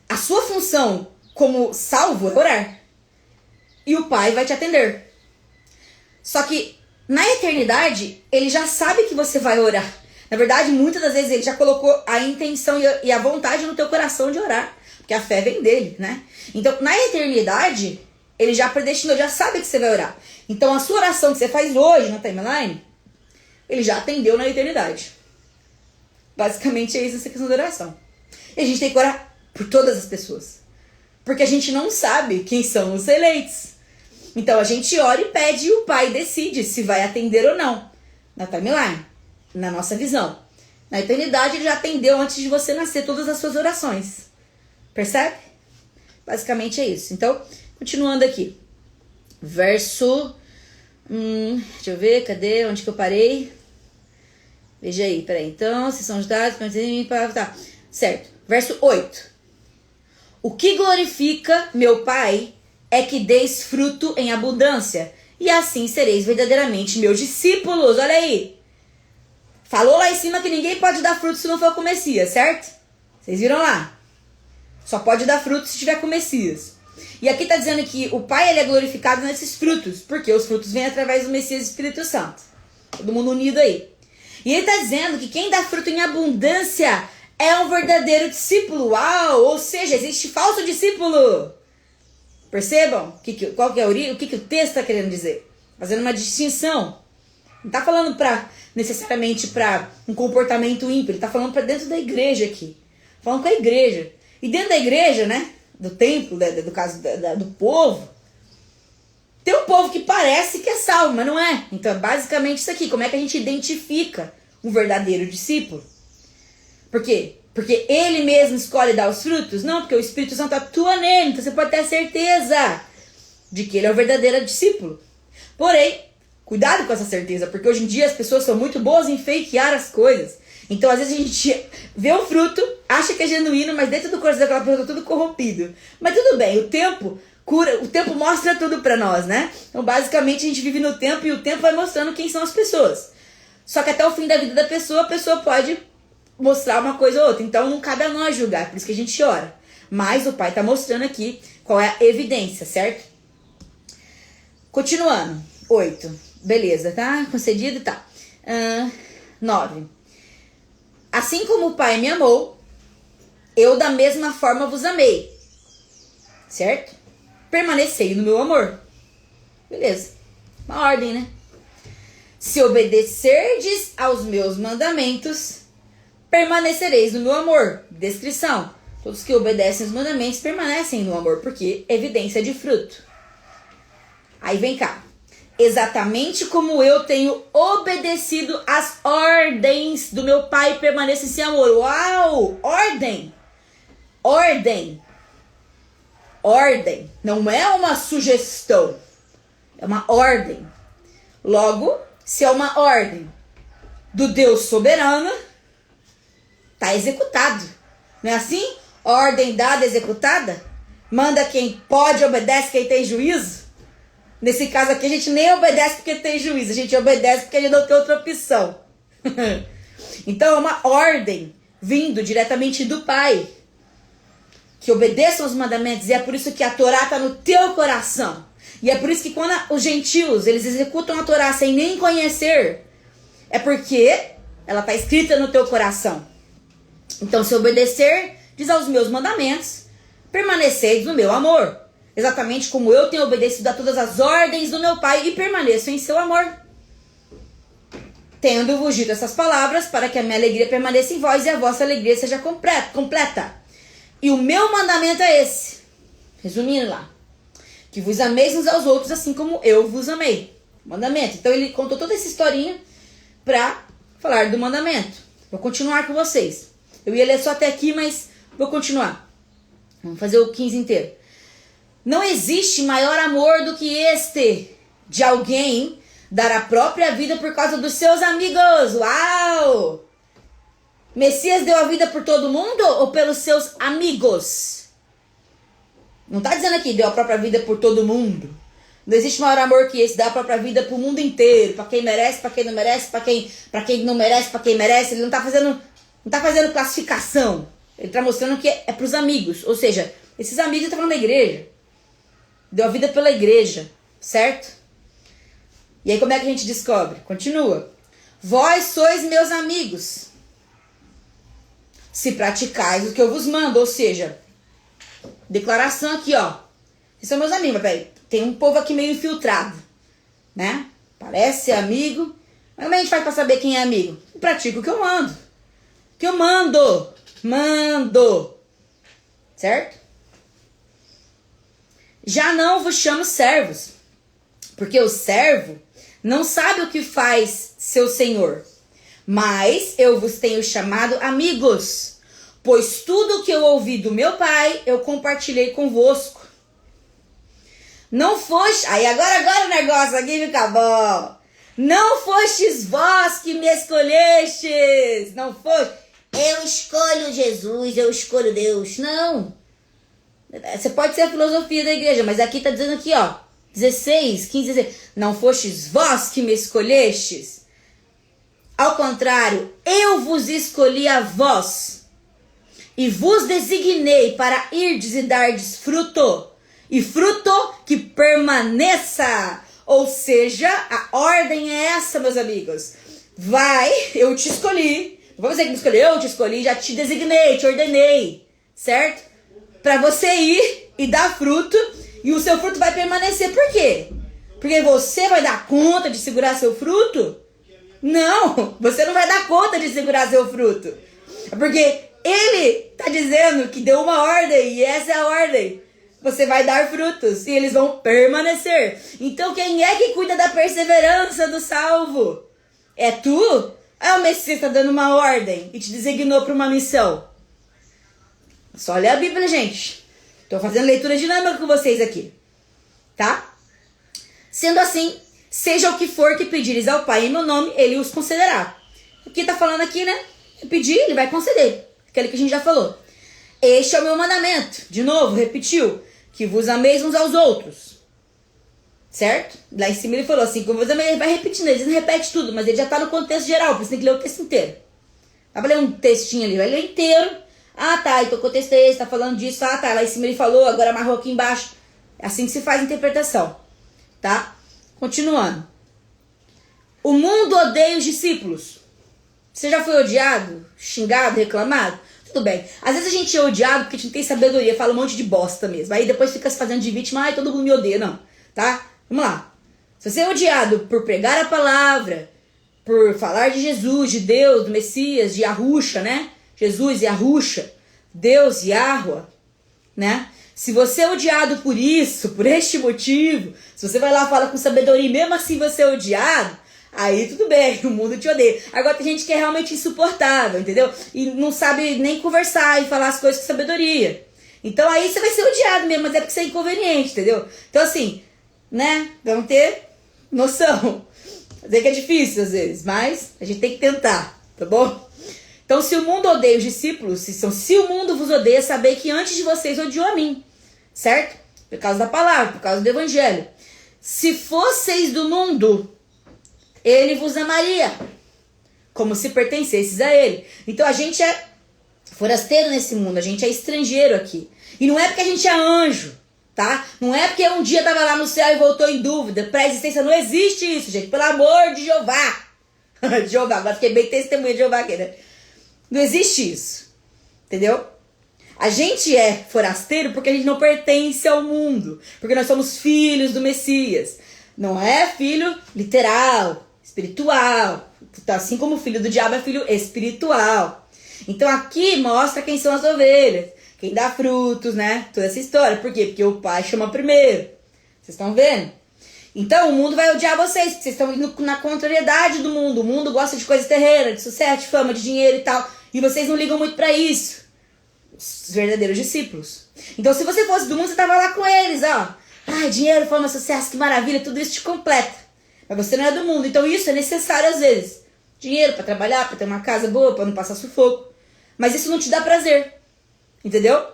A sua função como salvo é orar. E o pai vai te atender. Só que, na eternidade, ele já sabe que você vai orar. Na verdade, muitas das vezes ele já colocou a intenção e a vontade no teu coração de orar. Porque a fé vem dele, né? Então, na eternidade, ele já predestinou, já sabe que você vai orar. Então, a sua oração que você faz hoje na timeline, ele já atendeu na eternidade. Basicamente é isso essa questão da oração. E a gente tem que orar por todas as pessoas. Porque a gente não sabe quem são os eleitos. Então, a gente ora e pede e o pai decide se vai atender ou não. Na timeline, na nossa visão. Na eternidade, ele já atendeu antes de você nascer todas as suas orações. Percebe? Basicamente é isso. Então, continuando aqui. Verso... deixa eu ver, cadê? Onde que eu parei? Veja aí, peraí. Então, se são os dados... Tá, certo. Verso 8. O que glorifica meu Pai é que deis fruto em abundância, e assim sereis verdadeiramente meus discípulos. Olha aí. Falou lá em cima que ninguém pode dar fruto se não for com o Messias, certo? Vocês viram lá? Só pode dar fruto se tiver com o Messias. E aqui está dizendo que o Pai ele é glorificado nesses frutos, porque os frutos vêm através do Messias e do Espírito Santo. Todo mundo unido aí. E ele está dizendo que quem dá fruto em abundância é um verdadeiro discípulo. Uau! Ou seja, existe falso discípulo. Percebam qual que é o que o texto está querendo dizer? Fazendo uma distinção. Não está falando necessariamente para um comportamento ímpio. Ele está falando para dentro da igreja aqui. Falando com a igreja. E dentro da igreja, né? Do templo, do caso do povo, tem um povo que parece que é salvo, mas não é. Então é basicamente isso aqui. Como é que a gente identifica um verdadeiro discípulo? Por quê? Porque ele mesmo escolhe dar os frutos? Não, porque o Espírito Santo atua nele. Então você pode ter a certeza de que ele é o verdadeiro discípulo. Porém, cuidado com essa certeza, porque hoje em dia as pessoas são muito boas em fakear as coisas. Então, às vezes a gente vê o fruto, acha que é genuíno, mas dentro do coração daquela pessoa tá tudo corrompido. Mas tudo bem, o tempo cura, o tempo mostra tudo pra nós, né? Então, basicamente, a gente vive no tempo e o tempo vai mostrando quem são as pessoas. Só que até o fim da vida da pessoa, a pessoa pode mostrar uma coisa ou outra. Então, não cabe a nós julgar, por isso que a gente ora. Mas o Pai tá mostrando aqui qual é a evidência, certo? Continuando. 8. Beleza, tá? Concedido, tá. 9. Assim como o Pai me amou, eu da mesma forma vos amei. Certo? Permanecei no meu amor. Beleza. Uma ordem, né? Se obedecerdes aos meus mandamentos, permanecereis no meu amor. Descrição. Todos que obedecem aos mandamentos permanecem no amor, porque é evidência de fruto. Aí vem cá. Exatamente como eu tenho obedecido às ordens do meu Pai, permaneça em seu amor. Uau! Ordem! Ordem! Ordem. Não é uma sugestão. É uma ordem. Logo, se é uma ordem do Deus soberano, está executado. Não é assim? Ordem dada, executada. Manda quem pode, obedece quem tem juízo. Nesse caso aqui, a gente nem obedece porque tem juízo. A gente obedece porque a gente não tem outra opção. Então, é uma ordem vindo diretamente do Pai. Que obedeçam os mandamentos. E é por isso que a Torá está no teu coração. E é por isso que quando os gentios, eles executam a Torá sem nem conhecer, é porque ela está escrita no teu coração. Então, se obedecer, diz aos meus mandamentos, permaneceis no meu amor. Exatamente como eu tenho obedecido a todas as ordens do meu Pai e permaneço em seu amor. Tendo-vos dito essas palavras, para que a minha alegria permaneça em vós e a vossa alegria seja completa. E o meu mandamento é esse. Resumindo lá. Que vos ameis uns aos outros assim como eu vos amei. Mandamento. Então ele contou toda essa historinha para falar do mandamento. Vou continuar com vocês. Eu ia ler só até aqui, mas vou continuar. Vamos fazer o 15 inteiro. Não existe maior amor do que este, de alguém dar a própria vida por causa dos seus amigos. Uau! Messias deu a vida por todo mundo ou pelos seus amigos? Não tá dizendo aqui, deu a própria vida por todo mundo. Não existe maior amor que esse, dar a própria vida pro mundo inteiro. Pra quem merece, pra quem não merece, pra quem não merece, pra quem merece. Ele não tá fazendo classificação. Ele tá mostrando que é pros amigos. Ou seja, esses amigos estão falando da igreja. Deu a vida pela igreja, certo? E aí como é que a gente descobre? Continua. Vós sois meus amigos, se praticais o que eu vos mando. Ou seja, declaração aqui, ó. Vocês são meus amigos, mas peraí, tem um povo aqui meio infiltrado, né? Parece ser amigo, mas como a gente faz pra saber quem é amigo? Eu pratico o que eu mando. O que eu mando. Certo? Já não vos chamo servos, porque o servo não sabe o que faz seu senhor. Mas eu vos tenho chamado amigos, pois tudo o que eu ouvi do meu pai, eu compartilhei convosco. Não foste... Aí agora o negócio aqui fica bom. Não fostes vós que me escolhestes. Não foi. Eu escolho Jesus, eu escolho Deus. Não. Você pode ser a filosofia da igreja, mas aqui tá dizendo aqui, ó. 16, 15, 16. Não fostes vós que me escolhestes. Ao contrário, eu vos escolhi a vós. E vos designei para irdes e dardes fruto. E fruto que permaneça. Ou seja, a ordem é essa, meus amigos. Vai, eu te escolhi. Não vou dizer que me escolheu, eu te escolhi, já te designei, te ordenei. Certo? Para você ir e dar fruto. E o seu fruto vai permanecer. Por quê? Porque você vai dar conta de segurar seu fruto? Não, você não vai dar conta de segurar seu fruto. É porque ele está dizendo que deu uma ordem e essa é a ordem. Você vai dar frutos e eles vão permanecer. Então quem é que cuida da perseverança do salvo? É tu? Ah, o Messias está dando uma ordem e te designou para uma missão. Só ler a Bíblia, gente. Estou fazendo leitura dinâmica com vocês aqui. Tá? Sendo assim, seja o que for que pedires ao Pai em meu nome, ele os concederá. O que está falando aqui, né? Pedir, ele vai conceder. Aquele que a gente já falou. Este é o meu mandamento. De novo, repetiu. Que vos ameis uns aos outros. Certo? Lá em cima ele falou assim, que vos ameis. Ele vai repetindo, ele não repete tudo, mas ele já está no contexto geral, por isso tem que ler o texto inteiro. Vai ler um textinho ali, vai ler inteiro. Ah, tá, então o contexto é esse, tá falando disso. Ah, tá, lá em cima ele falou, agora amarrou aqui embaixo. É assim que se faz a interpretação. Tá? Continuando. O mundo odeia os discípulos. Você já foi odiado, xingado, reclamado? Tudo bem. Às vezes a gente é odiado porque a gente não tem sabedoria, fala um monte de bosta mesmo. Aí depois fica se fazendo de vítima, ai, todo mundo me odeia. Não, tá? Vamos lá. Se você é odiado por pregar a palavra, por falar de Jesus, de Deus, do Messias, de Yahusha, né? Jesus e Yahusha, Deus e Yahua, né? Se você é odiado por isso, por este motivo, se você vai lá e fala com sabedoria e mesmo assim você é odiado, aí tudo bem, o mundo te odeia. Agora tem gente que é realmente insuportável, entendeu? E não sabe nem conversar e falar as coisas com sabedoria. Então aí você vai ser odiado mesmo, mas é porque você é inconveniente, entendeu? Então assim, né? Vamos ter noção. Dizer que é difícil às vezes, mas a gente tem que tentar, tá bom? Então se o mundo odeia os discípulos, se o mundo vos odeia, saber que antes de vocês odiou a mim, certo? Por causa da palavra, por causa do evangelho. Se fosseis do mundo, ele vos amaria, como se pertencesses a ele. Então a gente é forasteiro nesse mundo, a gente é estrangeiro aqui. E não é porque a gente é anjo, tá? Não é porque um dia tava lá no céu e voltou em dúvida. Pré-existência não existe isso, gente. Pelo amor de Jeová. De Jeová, agora fiquei bem testemunha de Jeová aqui, né? Não existe isso, entendeu? A gente é forasteiro porque a gente não pertence ao mundo, porque nós somos filhos do Messias. Não é filho literal, espiritual, assim como o filho do diabo é filho espiritual. Então aqui mostra quem são as ovelhas, quem dá frutos, né? Toda essa história. Por quê? Porque o pai chama primeiro. Vocês estão vendo? Então o mundo vai odiar vocês, porque vocês estão indo na contrariedade do mundo. O mundo gosta de coisas terrenas, de sucesso, de fama, de dinheiro e tal. E vocês não ligam muito pra isso. Os verdadeiros discípulos. Então se você fosse do mundo, você tava lá com eles, ó. Ai, dinheiro, fama, sucesso, que maravilha, tudo isso te completa. Mas você não é do mundo. Então isso é necessário às vezes. Dinheiro para trabalhar, para ter uma casa boa, para não passar sufoco. Mas isso não te dá prazer. Entendeu?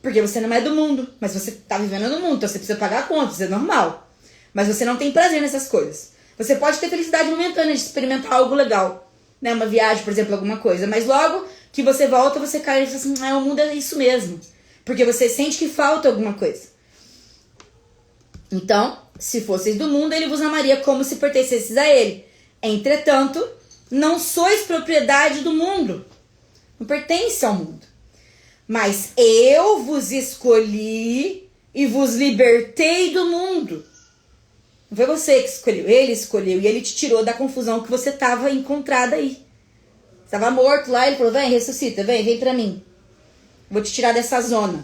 Porque você não é do mundo. Mas você tá vivendo no mundo. Então você precisa pagar contas. É normal. Mas você não tem prazer nessas coisas. Você pode ter felicidade momentânea de experimentar algo legal. Né? Uma viagem, por exemplo, alguma coisa. Mas logo que você volta, você cai e fala assim, o mundo é isso mesmo. Porque você sente que falta alguma coisa. Então, se fosseis do mundo, ele vos amaria como se pertencesseis a ele. Entretanto, não sois propriedade do mundo. Não pertence ao mundo. Mas eu vos escolhi e vos libertei do mundo. Não foi você que escolheu, ele escolheu. E ele te tirou da confusão que você estava encontrada aí. Você estava morto lá, ele falou, vem, ressuscita, vem pra mim. Vou te tirar dessa zona.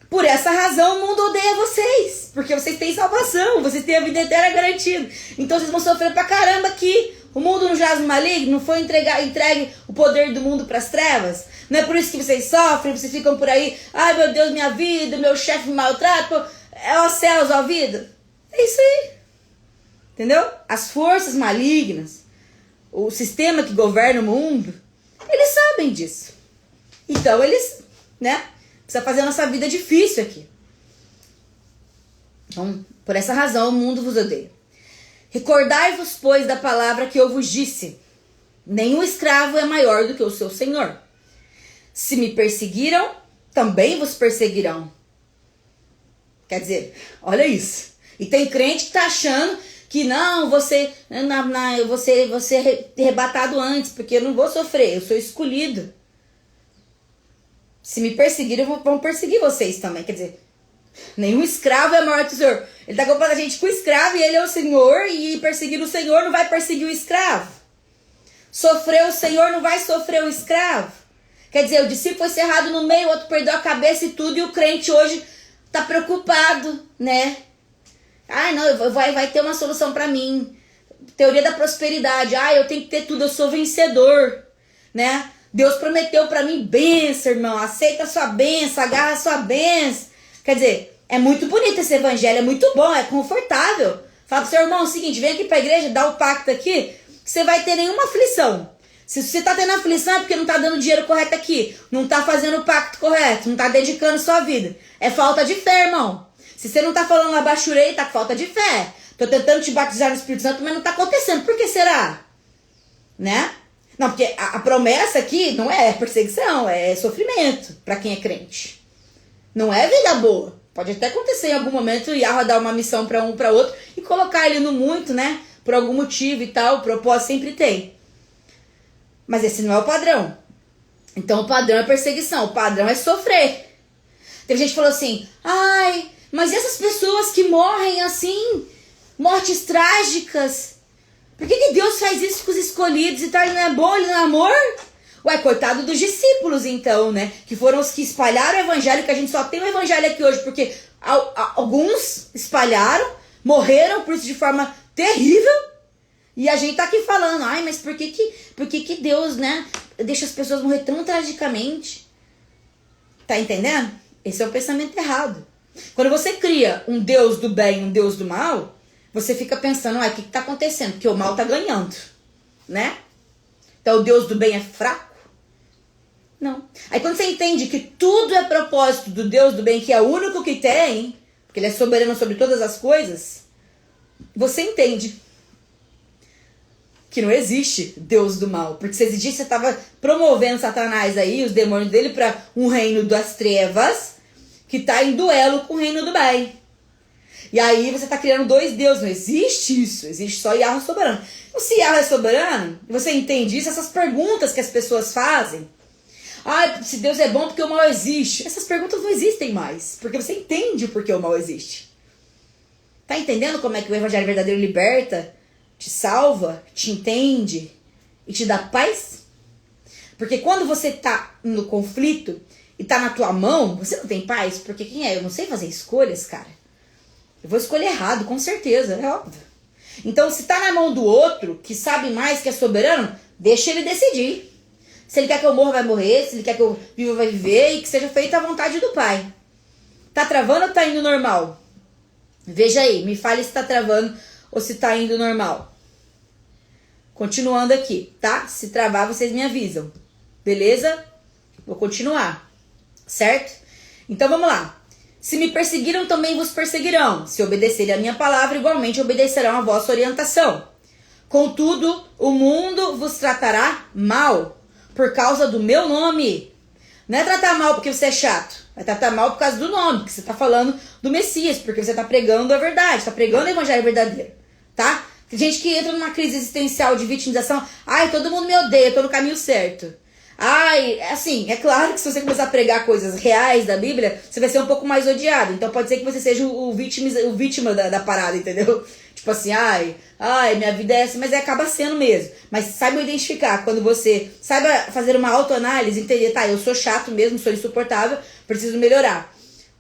Por essa razão o mundo odeia vocês. Porque vocês têm salvação, vocês têm a vida eterna garantida. Então vocês vão sofrer pra caramba aqui. O mundo não jaz no maligno, não foi entregue o poder do mundo pras trevas. Não é por isso que vocês sofrem, vocês ficam por aí. Ai meu Deus, minha vida, meu chefe me maltrata. É os céus, ó vida. É isso aí. Entendeu? As forças malignas, o sistema que governa o mundo, eles sabem disso. Então eles, né? Precisa fazer a nossa vida difícil aqui. Então, por essa razão, o mundo vos odeia. Recordai-vos, pois, da palavra que eu vos disse. Nenhum escravo é maior do que o seu senhor. Se me perseguiram, também vos perseguirão. Quer dizer, olha isso. E tem crente que tá achando que não, você é arrebatado antes, porque eu não vou sofrer, eu sou escolhido. Se me perseguirem, vão perseguir vocês também. Quer dizer, nenhum escravo é maior que o Senhor. Ele está comparando a gente com o escravo e ele é o Senhor. E perseguir o Senhor não vai perseguir o escravo. Sofrer o Senhor não vai sofrer o escravo. Quer dizer, o discípulo foi cerrado no meio, o outro perdeu a cabeça e tudo. E o crente hoje está preocupado, né? Ah, não, vai ter uma solução para mim. Teoria da prosperidade. Ah, eu tenho que ter tudo, eu sou vencedor, né? Deus prometeu pra mim bênção, irmão. Aceita a sua bênção, agarra a sua bênção. Quer dizer, é muito bonito esse evangelho, é muito bom, é confortável. Fala pro seu irmão o seguinte, vem aqui pra igreja, dá o pacto aqui, que você vai ter nenhuma aflição. Se você tá tendo aflição é porque não tá dando o dinheiro correto aqui, não tá fazendo o pacto correto, não tá dedicando sua vida. É falta de fé, irmão. Se você não tá falando lá baixurei, tá com falta de fé. Tô tentando te batizar no Espírito Santo, mas não tá acontecendo. Por que será? Né? Não, porque a promessa aqui não é perseguição, é sofrimento para quem é crente. Não é vida boa. Pode até acontecer em algum momento o Yahweh dar uma missão para um para outro e colocar ele no muito, né? Por algum motivo e tal, o propósito sempre tem. Mas esse não é o padrão. Então o padrão é perseguição, o padrão é sofrer. Teve gente que falou assim, ai, mas e essas pessoas que morrem assim, mortes trágicas? Por que Deus faz isso com os escolhidos e tal? Ele não é bom, ele não é amor? Ué, coitado dos discípulos então, né? Que foram os que espalharam o evangelho, que a gente só tem o evangelho aqui hoje, porque alguns espalharam, morreram por isso de forma terrível, e a gente tá aqui falando, ai, mas por que Deus, né, deixa as pessoas morrer tão tragicamente? Tá entendendo? Esse é o pensamento errado. Quando você cria um Deus do bem e um Deus do mal, você fica pensando, o que tá acontecendo? Porque o mal tá ganhando, né? Então o Deus do bem é fraco? Não. Aí quando você entende que tudo é propósito do Deus do bem, que é o único que tem, porque ele é soberano sobre todas as coisas, você entende que não existe Deus do mal. Porque se existisse, você estava promovendo Satanás aí, os demônios dele, para um reino das trevas, que está em duelo com o reino do bem. E aí você está criando dois deuses. Não existe isso. Existe só Yahweh soberano. Então, se Yahweh é soberano, você entende isso, essas perguntas que as pessoas fazem. Se Deus é bom porque o mal existe. Essas perguntas não existem mais. Porque você entende por que o mal existe. Tá entendendo como é que o evangelho verdadeiro liberta, te salva, te entende e te dá paz? Porque quando você tá no conflito e tá na tua mão, você não tem paz. Porque quem é? Eu não sei fazer escolhas, cara. Eu vou escolher errado, com certeza, é óbvio. Então, se tá na mão do outro, que sabe mais, que é soberano, deixa ele decidir. Se ele quer que eu morra, vai morrer. Se ele quer que eu viva, vai viver. E que seja feita a vontade do Pai. Tá travando ou tá indo normal? Veja aí, me fale se tá travando ou se tá indo normal. Continuando aqui, tá? Se travar, vocês me avisam. Beleza? Vou continuar. Certo? Então vamos lá. Se me perseguiram, também vos perseguirão. Se obedecerem a minha palavra, igualmente obedecerão a vossa orientação. Contudo, o mundo vos tratará mal por causa do meu nome. Não é tratar mal porque você é chato. Vai tratar mal por causa do nome, porque você está falando do Messias, porque você está pregando a verdade, está pregando o evangelho verdadeiro, tá? Tem gente que entra numa crise existencial de vitimização. Ai, todo mundo me odeia, eu tô no caminho certo. Ai, assim, é claro que se você começar a pregar coisas reais da Bíblia, você vai ser um pouco mais odiado. Então pode ser que você seja o vítima da parada, entendeu? Tipo assim, ai, minha vida é assim, mas acaba sendo mesmo. Mas saiba identificar, quando você saiba fazer uma autoanálise, entender, tá, eu sou chato mesmo, sou insuportável, preciso melhorar.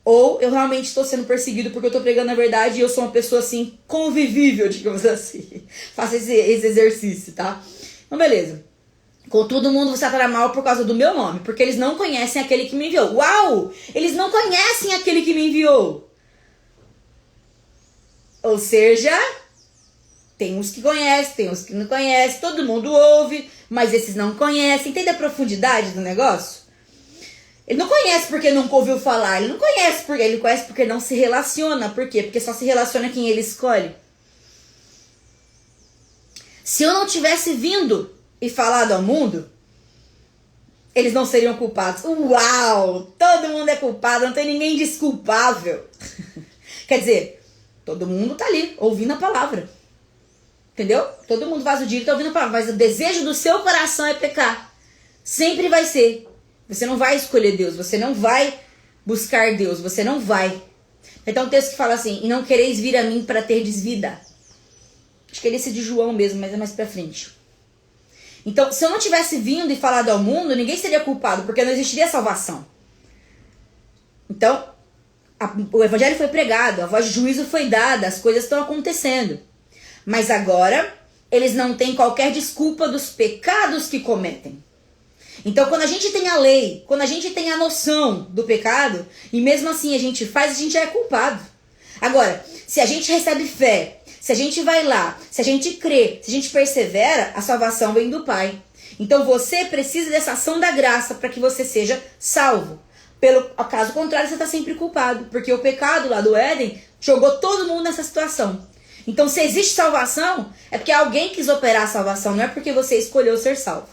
Ou eu realmente estou sendo perseguido porque eu estou pregando a verdade e eu sou uma pessoa assim, convivível, digamos assim. Faça esse exercício, tá? Então, beleza. Contudo, o mundo vos tratará mal por causa do meu nome, porque eles não conhecem aquele que me enviou. Uau! Eles não conhecem aquele que me enviou. Ou seja, tem uns que conhecem, tem uns que não conhecem, todo mundo ouve, mas esses não conhecem. Entende a profundidade do negócio? Ele não conhece porque nunca ouviu falar, ele não conhece porque não se relaciona. Por quê? Porque só se relaciona quem ele escolhe. Se eu não tivesse vindo e falado ao mundo, eles não seriam culpados. Uau! Todo mundo é culpado, não tem ninguém desculpável. Quer dizer, todo mundo tá ali, ouvindo a palavra. Entendeu? Todo mundo faz o dia e tá ouvindo a palavra. Mas o desejo do seu coração é pecar. Sempre vai ser. Você não vai escolher Deus, você não vai buscar Deus, você não vai. Então o texto que fala assim, e não quereis vir a mim para terdes vida. Acho que é esse de João mesmo, mas é mais pra frente. Então, se eu não tivesse vindo e falado ao mundo, ninguém seria culpado, porque não existiria salvação. Então, o evangelho foi pregado, a voz de juízo foi dada, as coisas estão acontecendo. Mas agora, eles não têm qualquer desculpa dos pecados que cometem. Então, quando a gente tem a lei, quando a gente tem a noção do pecado, e mesmo assim a gente faz, a gente já é culpado. Agora, se a gente recebe fé, se a gente vai lá, se a gente crê, se a gente persevera, a salvação vem do Pai. Então, você precisa dessa ação da graça para que você seja salvo. Pelo caso contrário, você está sempre culpado, porque o pecado lá do Éden jogou todo mundo nessa situação. Então, se existe salvação, é porque alguém quis operar a salvação, não é porque você escolheu ser salvo.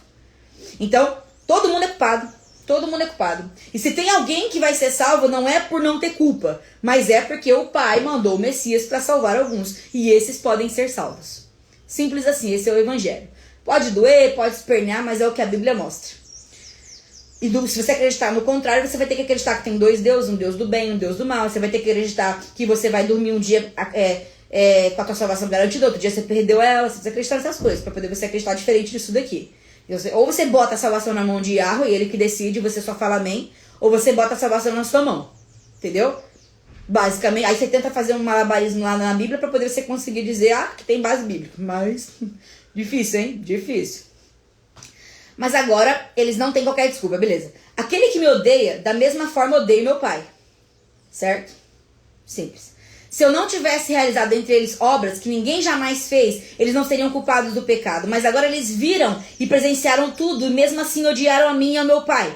Então, todo mundo é culpado. Todo mundo é culpado. E se tem alguém que vai ser salvo, não é por não ter culpa, mas é porque o Pai mandou o Messias para salvar alguns. E esses podem ser salvos. Simples assim, esse é o Evangelho. Pode doer, pode espernear, mas é o que a Bíblia mostra. E se você acreditar no contrário, você vai ter que acreditar que tem dois deuses, um Deus do bem, um Deus do mal. Você vai ter que acreditar que você vai dormir um dia com a tua salvação garantida, outro dia você perdeu ela. Você precisa acreditar nessas coisas, para poder você acreditar diferente disso daqui. Ou você bota a salvação na mão de Yahweh e ele que decide, você só fala amém, ou você bota a salvação na sua mão, entendeu? Basicamente, aí você tenta fazer um malabarismo lá na Bíblia para poder você conseguir dizer, que tem base bíblica, mas difícil, hein? Difícil. Mas agora, eles não têm qualquer desculpa, beleza. Aquele que me odeia, da mesma forma odeia meu Pai, certo? Simples. Se eu não tivesse realizado entre eles obras que ninguém jamais fez, eles não seriam culpados do pecado. Mas agora eles viram e presenciaram tudo e mesmo assim odiaram a mim e ao meu Pai.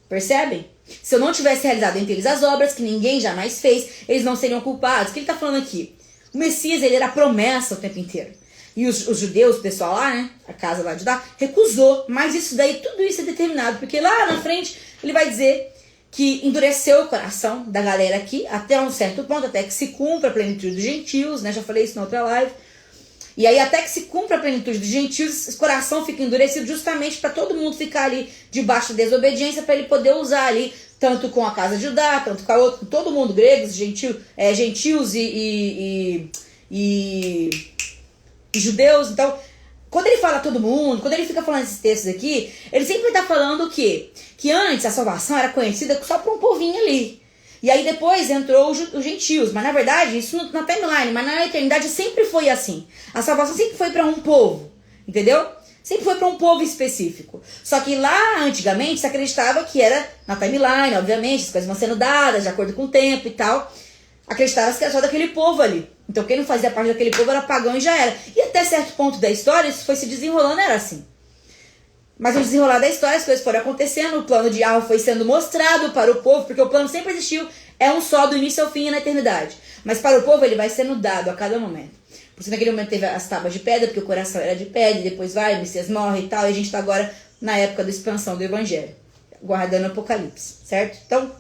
Percebem? Se eu não tivesse realizado entre eles as obras que ninguém jamais fez, eles não seriam culpados. O que ele está falando aqui? O Messias, ele era promessa o tempo inteiro. E os judeus, o pessoal lá, né, a casa lá de Judá, recusou. Mas isso daí, tudo isso é determinado. Porque lá na frente, ele vai dizer que endureceu o coração da galera aqui até um certo ponto, até que se cumpra a plenitude dos gentios, né? Já falei isso na outra live. E aí até que se cumpra a plenitude dos gentios, o coração fica endurecido justamente para todo mundo ficar ali debaixo da desobediência, para ele poder usar ali, tanto com a casa de Judá, tanto com a outra, com todo mundo, gregos, gentios e judeus. Então, quando ele fala todo mundo, quando ele fica falando esses textos aqui, ele sempre está falando o quê? Que antes a salvação era conhecida só por um povinho ali. E aí depois entrou os gentios. Mas na verdade, isso na timeline, mas na eternidade sempre foi assim. A salvação sempre foi para um povo, entendeu? Sempre foi para um povo específico. Só que lá antigamente se acreditava que era na timeline, obviamente, as coisas vão sendo dadas de acordo com o tempo e tal. acreditava que era só daquele povo ali. Então quem não fazia parte daquele povo era pagão e já era. E até certo ponto da história, isso foi se desenrolando, era assim. Mas no desenrolar da história, as coisas foram acontecendo, o plano de Yahweh foi sendo mostrado para o povo, porque o plano sempre existiu, é um só, do início ao fim e na eternidade. Mas para o povo ele vai sendo dado a cada momento. Por isso naquele momento teve as tábuas de pedra, porque o coração era de pedra, e depois vai, o Messias morre e tal, e a gente está agora na época da expansão do Evangelho, guardando o Apocalipse, certo? Então,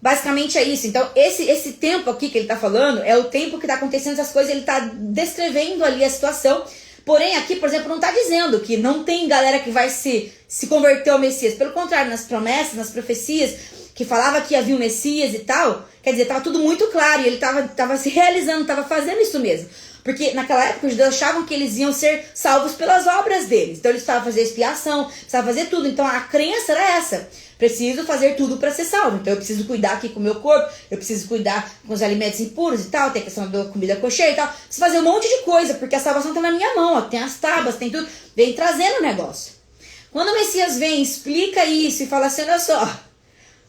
basicamente é isso. Então, esse tempo aqui que ele está falando é o tempo que está acontecendo essas coisas, ele está descrevendo ali a situação. Porém, aqui, por exemplo, não está dizendo que não tem galera que vai se converter ao Messias. Pelo contrário, nas promessas, nas profecias, que falava que havia o Messias e tal, quer dizer, estava tudo muito claro e ele estava se realizando, estava fazendo isso mesmo. Porque naquela época os judeus achavam que eles iam ser salvos pelas obras deles. Então eles precisavam fazer expiação, precisavam fazer tudo. Então a crença era essa. Preciso fazer tudo para ser salvo. Então eu preciso cuidar aqui com o meu corpo, eu preciso cuidar com os alimentos impuros e tal, tem a questão da comida kosher e tal. Preciso fazer um monte de coisa, porque a salvação está na minha mão, ó, tem as tábuas, tem tudo. Vem trazendo o negócio. Quando o Messias vem, explica isso e fala assim, olha só,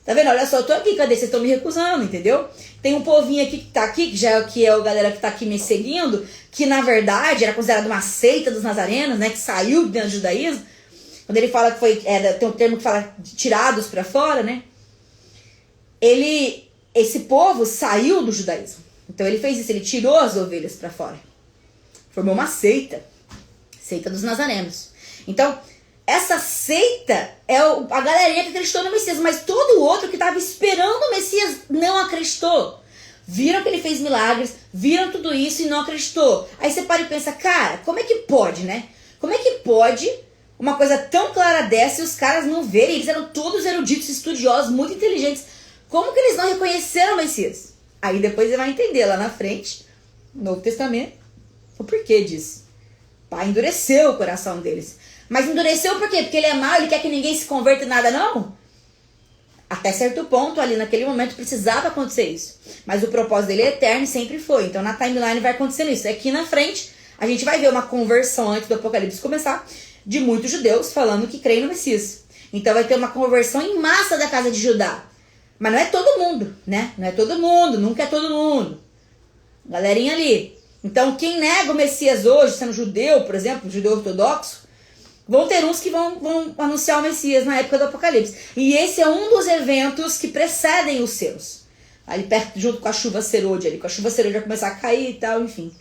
tá vendo? Olha só, eu tô aqui, cadê? Vocês estão me recusando, entendeu? Tem um povinho aqui que tá aqui, que é a galera que tá aqui me seguindo, que na verdade era considerado uma seita dos nazarenos, né? Que saiu dentro do judaísmo. Quando ele fala que foi, tem um termo que fala de tirados para fora, né? Esse povo saiu do judaísmo. Então ele fez isso, ele tirou as ovelhas para fora. Formou uma seita dos nazarenos. Então, essa seita é a galerinha que acreditou no Messias, mas todo o outro que estava esperando o Messias não acreditou. Viram que ele fez milagres, viram tudo isso e não acreditou. Aí você para e pensa, cara, como é que pode, né? Como é que pode uma coisa tão clara dessa e os caras não verem? Eles eram todos eruditos, estudiosos, muito inteligentes. Como que eles não reconheceram o Messias? Aí depois você vai entender lá na frente, no Novo Testamento, o porquê disso. O Pai endureceu o coração deles. Mas endureceu por quê? Porque ele é mau, ele quer que ninguém se converta em nada, não? Até certo ponto, ali naquele momento, precisava acontecer isso. Mas o propósito dele é eterno e sempre foi. Então na timeline vai acontecendo isso. Aqui na frente, a gente vai ver uma conversão antes do Apocalipse começar, de muitos judeus falando que creem no Messias. Então vai ter uma conversão em massa da casa de Judá. Mas não é todo mundo, né? Não é todo mundo, nunca é todo mundo. Galerinha ali. Então quem nega o Messias hoje, sendo judeu, por exemplo, judeu ortodoxo, vão ter uns que vão anunciar o Messias na época do Apocalipse. E esse é um dos eventos que precedem os seus. Ali perto, junto com a chuva serôdia ali. Com a chuva serôdia vai começar a cair e tal, enfim.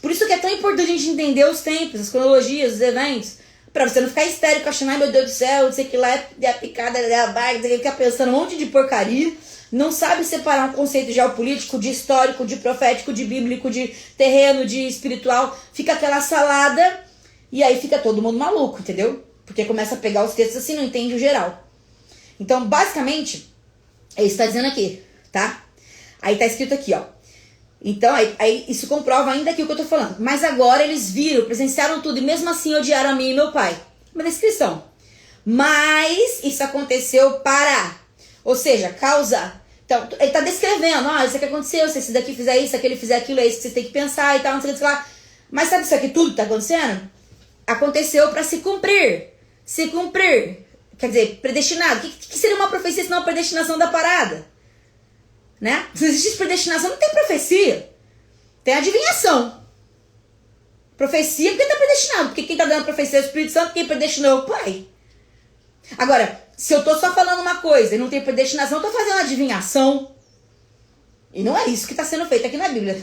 Por isso que é tão importante a gente entender os tempos, as cronologias, os eventos. Pra você não ficar histérico, achando, ai meu Deus do céu, não sei que lá é a picada, é a vaga, ficar pensando um monte de porcaria. Não sabe separar um conceito geopolítico, de histórico, de profético, de bíblico, de terreno, de espiritual. Fica aquela salada e aí fica todo mundo maluco, entendeu? Porque começa a pegar os textos assim, não entende o geral. Então, basicamente, é isso que tá dizendo aqui, tá? Aí tá escrito aqui, ó. Então, aí isso comprova ainda aqui o que eu tô falando. Mas agora eles viram, presenciaram tudo e mesmo assim odiaram a mim e meu pai. Uma descrição. Mas isso aconteceu para, ou seja, causa. Então, ele tá descrevendo, isso aqui aconteceu, se esse daqui fizer isso, aquele fizer aquilo, é isso que vocês têm que pensar e tal, não sei o que lá. Mas sabe isso aqui tudo que tá acontecendo? Aconteceu para se cumprir. Se cumprir. Quer dizer, predestinado. O que seria uma profecia senão a predestinação da parada? Né? Se existe predestinação, não tem profecia. Tem adivinhação. Profecia porque tá predestinado. Porque quem tá dando profecia é o Espírito Santo, quem predestinou é o Pai. Agora, se eu tô só falando uma coisa e não tem predestinação, eu tô fazendo adivinhação. E não é isso que está sendo feito aqui na Bíblia.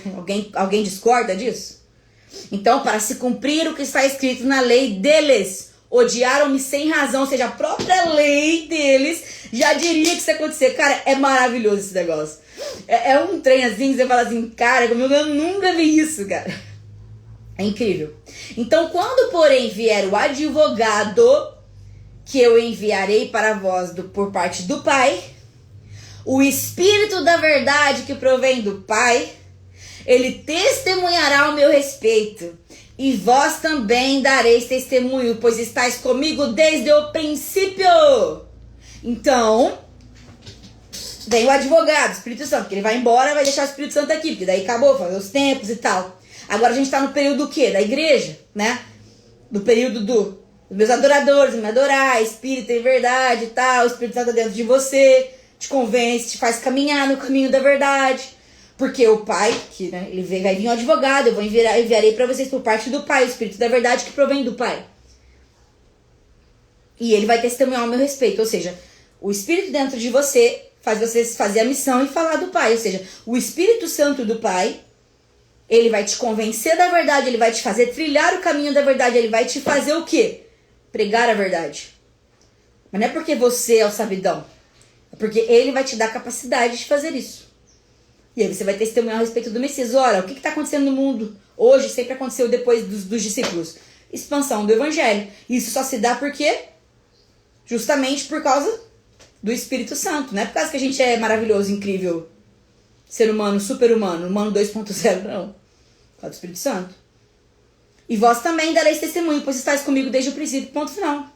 Alguém discorda disso? Então, para se cumprir o que está escrito na lei deles, odiaram-me sem razão, ou seja, a própria lei deles já diria que isso ia acontecer. Cara, é maravilhoso esse negócio. É um trem assim, que você fala assim, cara, eu nunca vi isso, cara. É incrível. Então, quando, porém, vier o advogado que eu enviarei para vós por parte do Pai, o Espírito da verdade que provém do Pai, ele testemunhará ao meu respeito, e vós também dareis testemunho, pois estáis comigo desde o princípio. Então, vem o advogado, o Espírito Santo, porque ele vai embora, vai deixar o Espírito Santo aqui, porque daí acabou, fazer os tempos e tal. Agora a gente está no período do quê? Da igreja, né? Do período dos meus adoradores, me adorar, Espírito em verdade e tal, o Espírito Santo dentro de você. te convence, te faz caminhar no caminho da verdade. Porque o Pai, que né, ele vai vir um advogado, eu enviarei para vocês por parte do Pai, o Espírito da verdade que provém do Pai. E ele vai testemunhar ao meu respeito, ou seja, o Espírito dentro de você faz você fazer a missão e falar do Pai. Ou seja, o Espírito Santo do Pai, ele vai te convencer da verdade, ele vai te fazer trilhar o caminho da verdade, ele vai te fazer o quê? Pregar a verdade. Mas não é porque você é o sabidão, é porque ele vai te dar a capacidade de fazer isso. E aí você vai testemunhar a respeito do Messias. Ora, o que está acontecendo no mundo hoje, sempre aconteceu depois dos discípulos? Expansão do Evangelho. Isso só se dá por quê? Justamente por causa do Espírito Santo. Não é por causa que a gente é maravilhoso, incrível, ser humano, super-humano, humano 2.0, não. Por causa do Espírito Santo. E vós também dareis testemunho, pois estáis comigo desde o princípio, ponto final.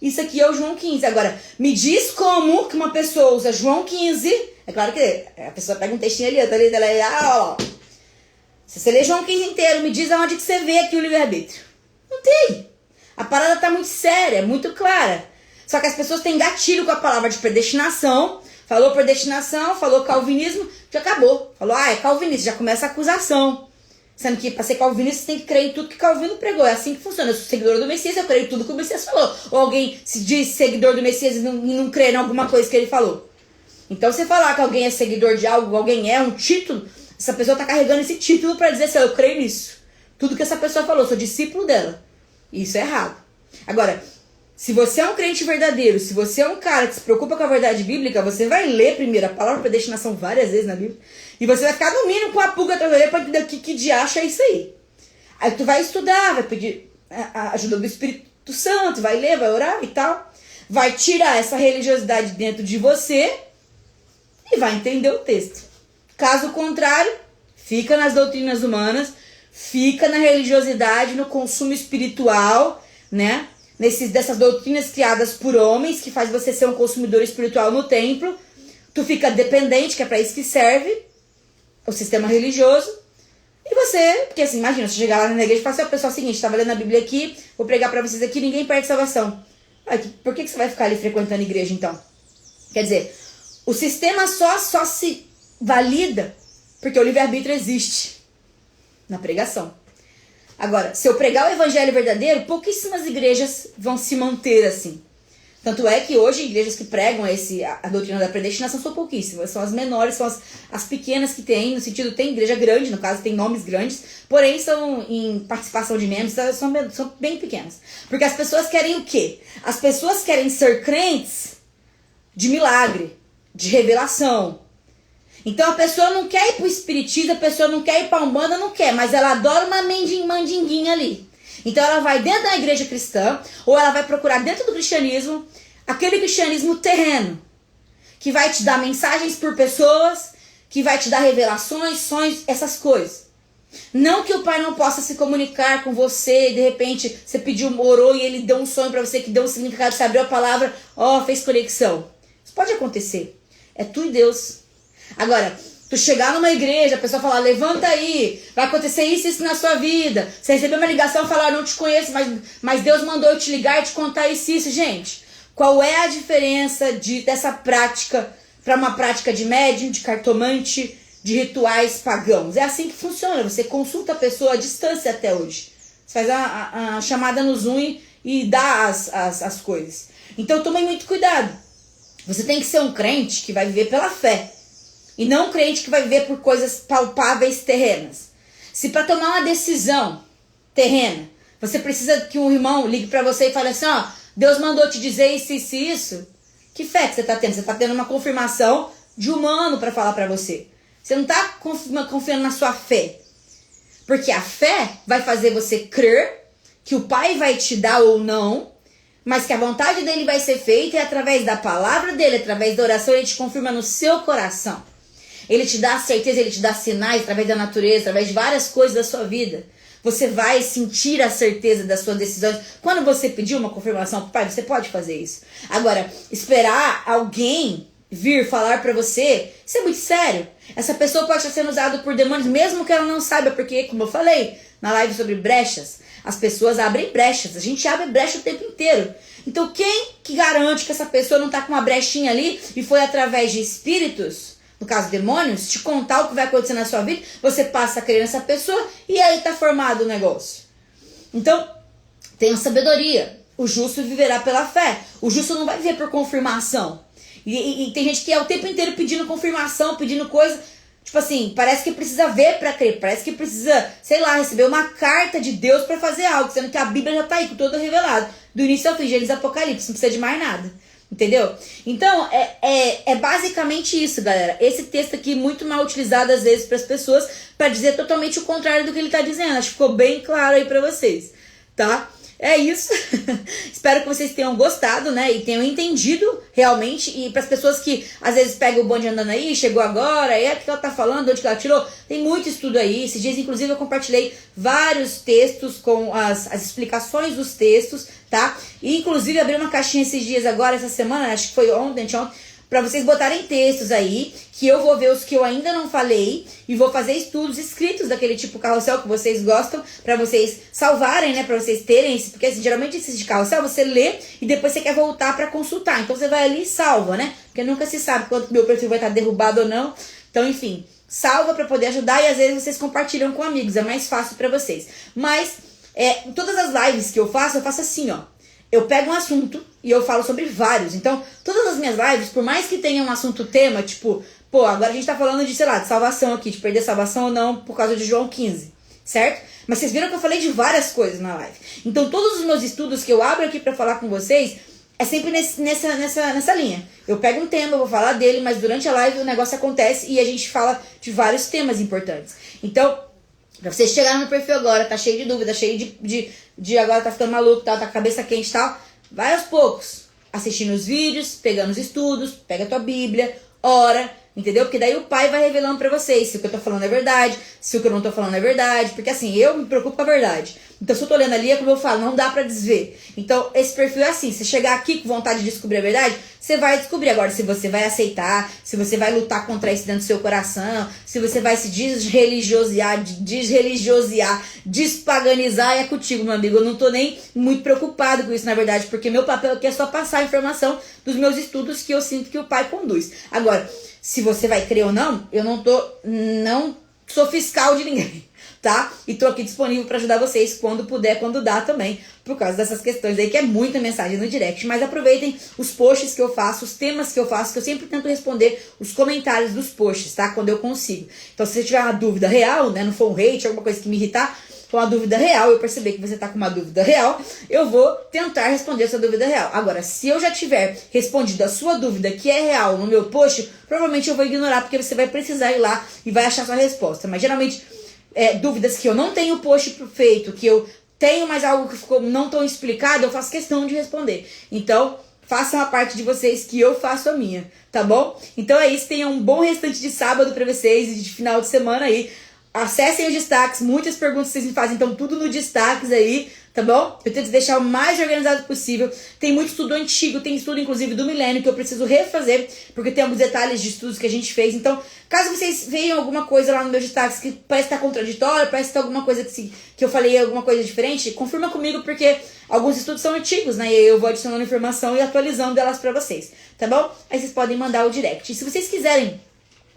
Isso aqui é o João 15. Agora, me diz como que uma pessoa usa João 15. É claro que a pessoa pega um textinho ali, tá ali, ó. Se você ler João 15 inteiro, me diz aonde que você vê aqui o livre-arbítrio. Não tem. A parada tá muito séria, muito clara. Só que as pessoas têm gatilho com a palavra de predestinação. Falou predestinação, falou calvinismo, já acabou. Falou, é calvinista, já começa a acusação. Sendo que para ser calvinista você tem que crer em tudo que Calvino pregou. É assim que funciona. Eu sou seguidora do Messias, eu creio em tudo que o Messias falou. Ou alguém se diz seguidor do Messias e não crê em alguma coisa que ele falou. Então você falar que alguém é seguidor de algo, alguém é um título, essa pessoa está carregando esse título para dizer assim, eu creio nisso. Tudo que essa pessoa falou, sou discípulo dela. Isso é errado. Agora, se você é um crente verdadeiro, se você é um cara que se preocupa com a verdade bíblica, você vai ler primeiro a palavra predestinação várias vezes na Bíblia. E você vai ficar no mínimo com a pulga atrás da orelha para entender que diacho é isso aí. Aí tu vai estudar, vai pedir a ajuda do Espírito Santo, vai ler, vai orar e tal. Vai tirar essa religiosidade dentro de você e vai entender o texto. Caso contrário, fica nas doutrinas humanas, fica na religiosidade, no consumo espiritual, né? Dessas doutrinas criadas por homens, que faz você ser um consumidor espiritual no templo. Tu fica dependente, que é para isso que serve o sistema religioso. E você, porque assim, imagina, você chegar lá na igreja e falar assim, pessoal, é o seguinte, estava lendo a Bíblia aqui, vou pregar para vocês aqui, ninguém perde salvação. Por que você vai ficar ali frequentando a igreja então? Quer dizer, o sistema só se valida porque o livre-arbítrio existe na pregação. Agora, se eu pregar o evangelho verdadeiro, pouquíssimas igrejas vão se manter assim. Tanto é que hoje igrejas que pregam a doutrina da predestinação são pouquíssimas. São as menores, são as pequenas que tem, no sentido, tem igreja grande, no caso tem nomes grandes, porém são em participação de membros, são bem pequenas. Porque as pessoas querem o quê? As pessoas querem ser crentes de milagre, de revelação. Então a pessoa não quer ir pro espiritismo, a pessoa não quer ir pra Umbanda, não quer, mas ela adora uma mandinguinha ali. Então ela vai dentro da igreja cristã, ou ela vai procurar dentro do cristianismo, aquele cristianismo terreno, que vai te dar mensagens por pessoas, que vai te dar revelações, sonhos, essas coisas. Não que o Pai não possa se comunicar com você, e de repente você pediu, orou e ele deu um sonho pra você que deu um significado, você abriu a palavra, fez conexão. Isso pode acontecer. É tu e Deus. Agora, tu chegar numa igreja, a pessoa falar, levanta aí, vai acontecer isso na sua vida. Você recebeu uma ligação e falar, não te conheço, mas Deus mandou eu te ligar e te contar isso. Gente, qual é a diferença dessa prática para uma prática de médium, de cartomante, de rituais pagãos? É assim que funciona, você consulta a pessoa à distância até hoje. Você faz a chamada no Zoom e dá as coisas. Então tome muito cuidado. Você tem que ser um crente que vai viver pela fé. E não um crente que vai viver por coisas palpáveis terrenas. Se para tomar uma decisão terrena, você precisa que um irmão ligue para você e fale assim, Deus mandou te dizer isso. Que fé que você está tendo? Você está tendo uma confirmação de humano para falar para você. Você não está confiando na sua fé. Porque a fé vai fazer você crer que o Pai vai te dar ou não, mas que a vontade dele vai ser feita e através da palavra dele, através da oração, ele te confirma no seu coração. Ele te dá a certeza, ele te dá sinais através da natureza, através de várias coisas da sua vida. Você vai sentir a certeza das suas decisões. Quando você pedir uma confirmação pro Pai, você pode fazer isso. Agora, esperar alguém vir falar pra você, isso é muito sério. Essa pessoa pode estar sendo usada por demônios, mesmo que ela não saiba, porque, como eu falei na live sobre brechas, As pessoas abrem brechas, a gente abre brecha o tempo inteiro. Então quem que garante que essa pessoa não tá com uma brechinha ali e foi através de espíritos, no caso demônios, te contar o que vai acontecer na sua vida, você passa a crer nessa pessoa e aí tá formado o negócio. Então, tenha sabedoria. O justo viverá pela fé. O justo não vai viver por confirmação. E tem gente que é o tempo inteiro pedindo confirmação, pedindo coisa. Tipo assim, parece que precisa ver pra crer. Parece que precisa, sei lá, receber uma carta de Deus pra fazer algo. Sendo que a Bíblia já tá aí, todo revelado. Do início ao fim, Gênesis Apocalipse. Não precisa de mais nada. Entendeu? Então, é basicamente isso, galera. Esse texto aqui muito mal utilizado às vezes pras pessoas pra dizer totalmente o contrário do que ele tá dizendo. Acho que ficou bem claro aí pra vocês, tá? É isso. Espero que vocês tenham gostado, né? E tenham entendido realmente. E para as pessoas que às vezes pegam o bonde andando aí, chegou agora, o que ela tá falando, onde que ela tirou. Tem muito estudo aí. Esses dias, inclusive, eu compartilhei vários textos com as explicações dos textos, tá? E inclusive abri uma caixinha esses dias agora, essa semana, acho que foi ontem, para vocês botarem textos aí, que eu vou ver os que eu ainda não falei e vou fazer estudos escritos daquele tipo carrossel que vocês gostam, para vocês salvarem, né, para vocês terem esse, porque assim, geralmente esses de carrossel você lê e depois você quer voltar para consultar, então você vai ali e salva, né, porque nunca se sabe quanto meu perfil vai estar derrubado ou não, então enfim, salva para poder ajudar e às vezes vocês compartilham com amigos, é mais fácil para vocês, mas em todas as lives que eu faço assim, ó. Eu pego um assunto e eu falo sobre vários. Então, todas as minhas lives, por mais que tenha um assunto tema, tipo, pô, agora a gente tá falando de, sei lá, de salvação aqui, de perder salvação ou não por causa de João 15, certo? Mas vocês viram que eu falei de várias coisas na live. Então, todos os meus estudos que eu abro aqui pra falar com vocês, é sempre nessa linha. Eu pego um tema, eu vou falar dele, mas durante a live o negócio acontece e a gente fala de vários temas importantes. Então, pra vocês chegarem no perfil agora, tá cheio de dúvida, cheio de agora tá ficando maluco, tá com a cabeça quente e tal, vai aos poucos, assistindo os vídeos, pegando os estudos, pega a tua Bíblia, ora, entendeu? Porque daí o pai vai revelando pra vocês se o que eu tô falando é verdade, se o que eu não tô falando é verdade, porque assim, eu me preocupo com a verdade. Então se eu tô lendo ali, é como eu falo, não dá pra desver. Então esse perfil é assim, se chegar aqui com vontade de descobrir a verdade, você vai descobrir. Agora, se você vai aceitar, se você vai lutar contra isso dentro do seu coração, se você vai se desreligiosear, despaganizar, é contigo, meu amigo. Eu não tô nem muito preocupado com isso, na verdade, porque meu papel aqui é só passar a informação dos meus estudos que eu sinto que o pai conduz. Agora, se você vai crer ou não, eu não sou fiscal de ninguém, tá? E tô aqui disponível para ajudar vocês quando puder, quando dá também, por causa dessas questões aí, que é muita mensagem no direct. Mas aproveitem os posts que eu faço, os temas que eu faço, que eu sempre tento responder os comentários dos posts, tá? Quando eu consigo. Então, se você tiver uma dúvida real, né, não for um hate, alguma coisa que me irritar, for uma dúvida real, eu perceber que você tá com uma dúvida real, eu vou tentar responder a sua dúvida real. Agora, se eu já tiver respondido a sua dúvida que é real no meu post, provavelmente eu vou ignorar, porque você vai precisar ir lá e vai achar sua resposta. Mas geralmente, dúvidas que eu não tenho post feito, que eu tenho mais algo que ficou não tão explicado, eu faço questão de responder. Então, façam a parte de vocês que eu faço a minha, tá bom? Então é isso, tenham um bom restante de sábado pra vocês e de final de semana aí. Acessem os destaques, muitas perguntas vocês me fazem, então tudo no destaques aí, tá bom? Eu tento deixar o mais organizado possível. Tem muito estudo antigo, tem estudo inclusive do milênio que eu preciso refazer, porque tem alguns detalhes de estudos que a gente fez. Então, caso vocês vejam alguma coisa lá no meu destaques que parece estar contraditório, parece que tem alguma coisa que eu falei alguma coisa diferente, confirma comigo, porque alguns estudos são antigos, né? E eu vou adicionando informação e atualizando elas pra vocês, tá bom? Aí vocês podem mandar o direct. E se vocês quiserem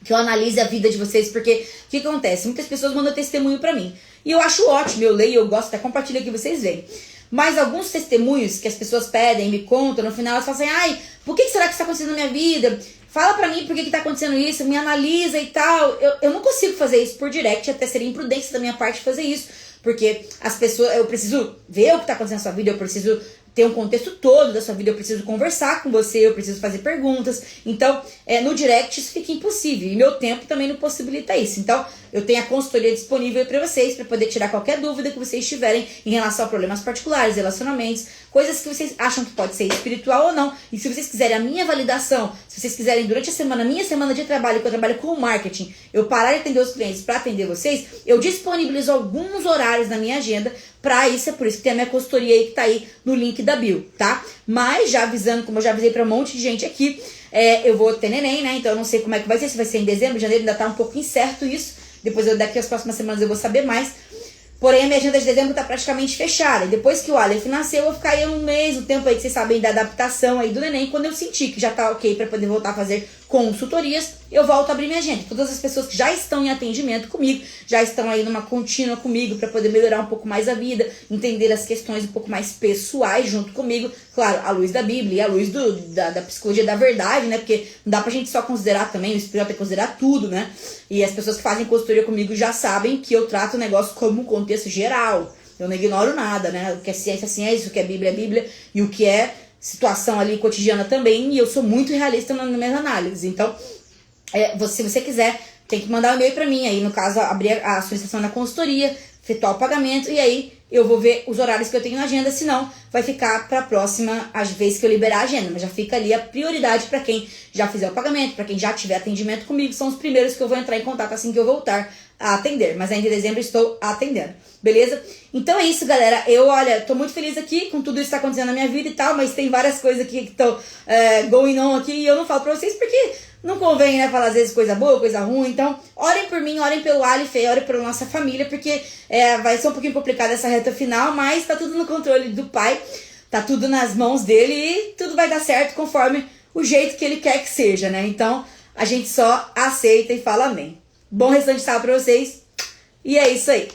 que eu analise a vida de vocês, porque o que acontece? Muitas pessoas mandam testemunho pra mim. E eu acho ótimo, eu leio, eu gosto, até compartilho aqui, vocês veem. Mas alguns testemunhos que as pessoas pedem, me contam, no final elas falam assim, ai, por que será que isso tá acontecendo na minha vida? Fala pra mim por que tá acontecendo isso, me analisa e tal. Eu não consigo fazer isso por direct, até seria imprudência da minha parte fazer isso. Porque as pessoas, eu preciso ver o que tá acontecendo na sua vida, eu preciso ter um contexto todo da sua vida, eu preciso conversar com você, eu preciso fazer perguntas. Então, no direct isso fica impossível. E meu tempo também não possibilita isso. Então, eu tenho a consultoria disponível para vocês, para poder tirar qualquer dúvida que vocês tiverem em relação a problemas particulares, relacionamentos, coisas que vocês acham que pode ser espiritual ou não. E se vocês quiserem a minha validação, se vocês quiserem durante a semana, minha semana de trabalho, que eu trabalho com marketing, eu parar de atender os clientes para atender vocês, eu disponibilizo alguns horários na minha agenda para isso. É por isso que tem a minha consultoria aí que tá aí no link da bio, tá? Mas já avisando, como eu já avisei para um monte de gente aqui, eu vou ter neném, né? Então eu não sei como é que vai ser, se vai ser em dezembro, janeiro, ainda tá um pouco incerto isso. Depois daqui as próximas semanas eu vou saber mais. Porém, a minha agenda de dezembro tá praticamente fechada. E depois que o Aleph nasceu, eu vou ficar aí um mês, um tempo aí que vocês sabem da adaptação aí do neném. Quando eu sentir que já tá ok para poder voltar a fazer consultorias, eu volto a abrir minha agenda. Todas as pessoas que já estão em atendimento comigo, já estão aí numa contínua comigo para poder melhorar um pouco mais a vida, entender as questões um pouco mais pessoais junto comigo. Claro, à luz da Bíblia e à luz da psicologia da verdade, né? Porque não dá pra gente só considerar também, o espiritual tem que considerar tudo, né? E as pessoas que fazem consultoria comigo já sabem que eu trato o negócio como um contexto geral. Eu não ignoro nada, né? O que é ciência é ciência, o que é Bíblia, e o que é situação ali cotidiana também. E eu sou muito realista nas minhas análises. Então, se você quiser, tem que mandar um e-mail pra mim. Aí, no caso, abrir a solicitação na consultoria, efetuar o pagamento, e aí eu vou ver os horários que eu tenho na agenda, senão vai ficar para a próxima, às vezes que eu liberar a agenda, mas já fica ali a prioridade para quem já fizer o pagamento, para quem já tiver atendimento comigo, são os primeiros que eu vou entrar em contato assim que eu voltar a atender, mas ainda em dezembro estou atendendo, beleza? Então é isso, galera, tô muito feliz aqui com tudo isso que tá acontecendo na minha vida e tal, mas tem várias coisas aqui que estão going on aqui e eu não falo pra vocês porque não convém, né, falar às vezes coisa boa, coisa ruim. Então, orem por mim, orem pelo Aleph, orem pela nossa família, porque vai ser um pouquinho complicado essa reta final, mas tá tudo no controle do Pai, tá tudo nas mãos dele e tudo vai dar certo conforme o jeito que ele quer que seja, né? Então, a gente só aceita e fala amém. Bom restante de sábado pra vocês e é isso aí.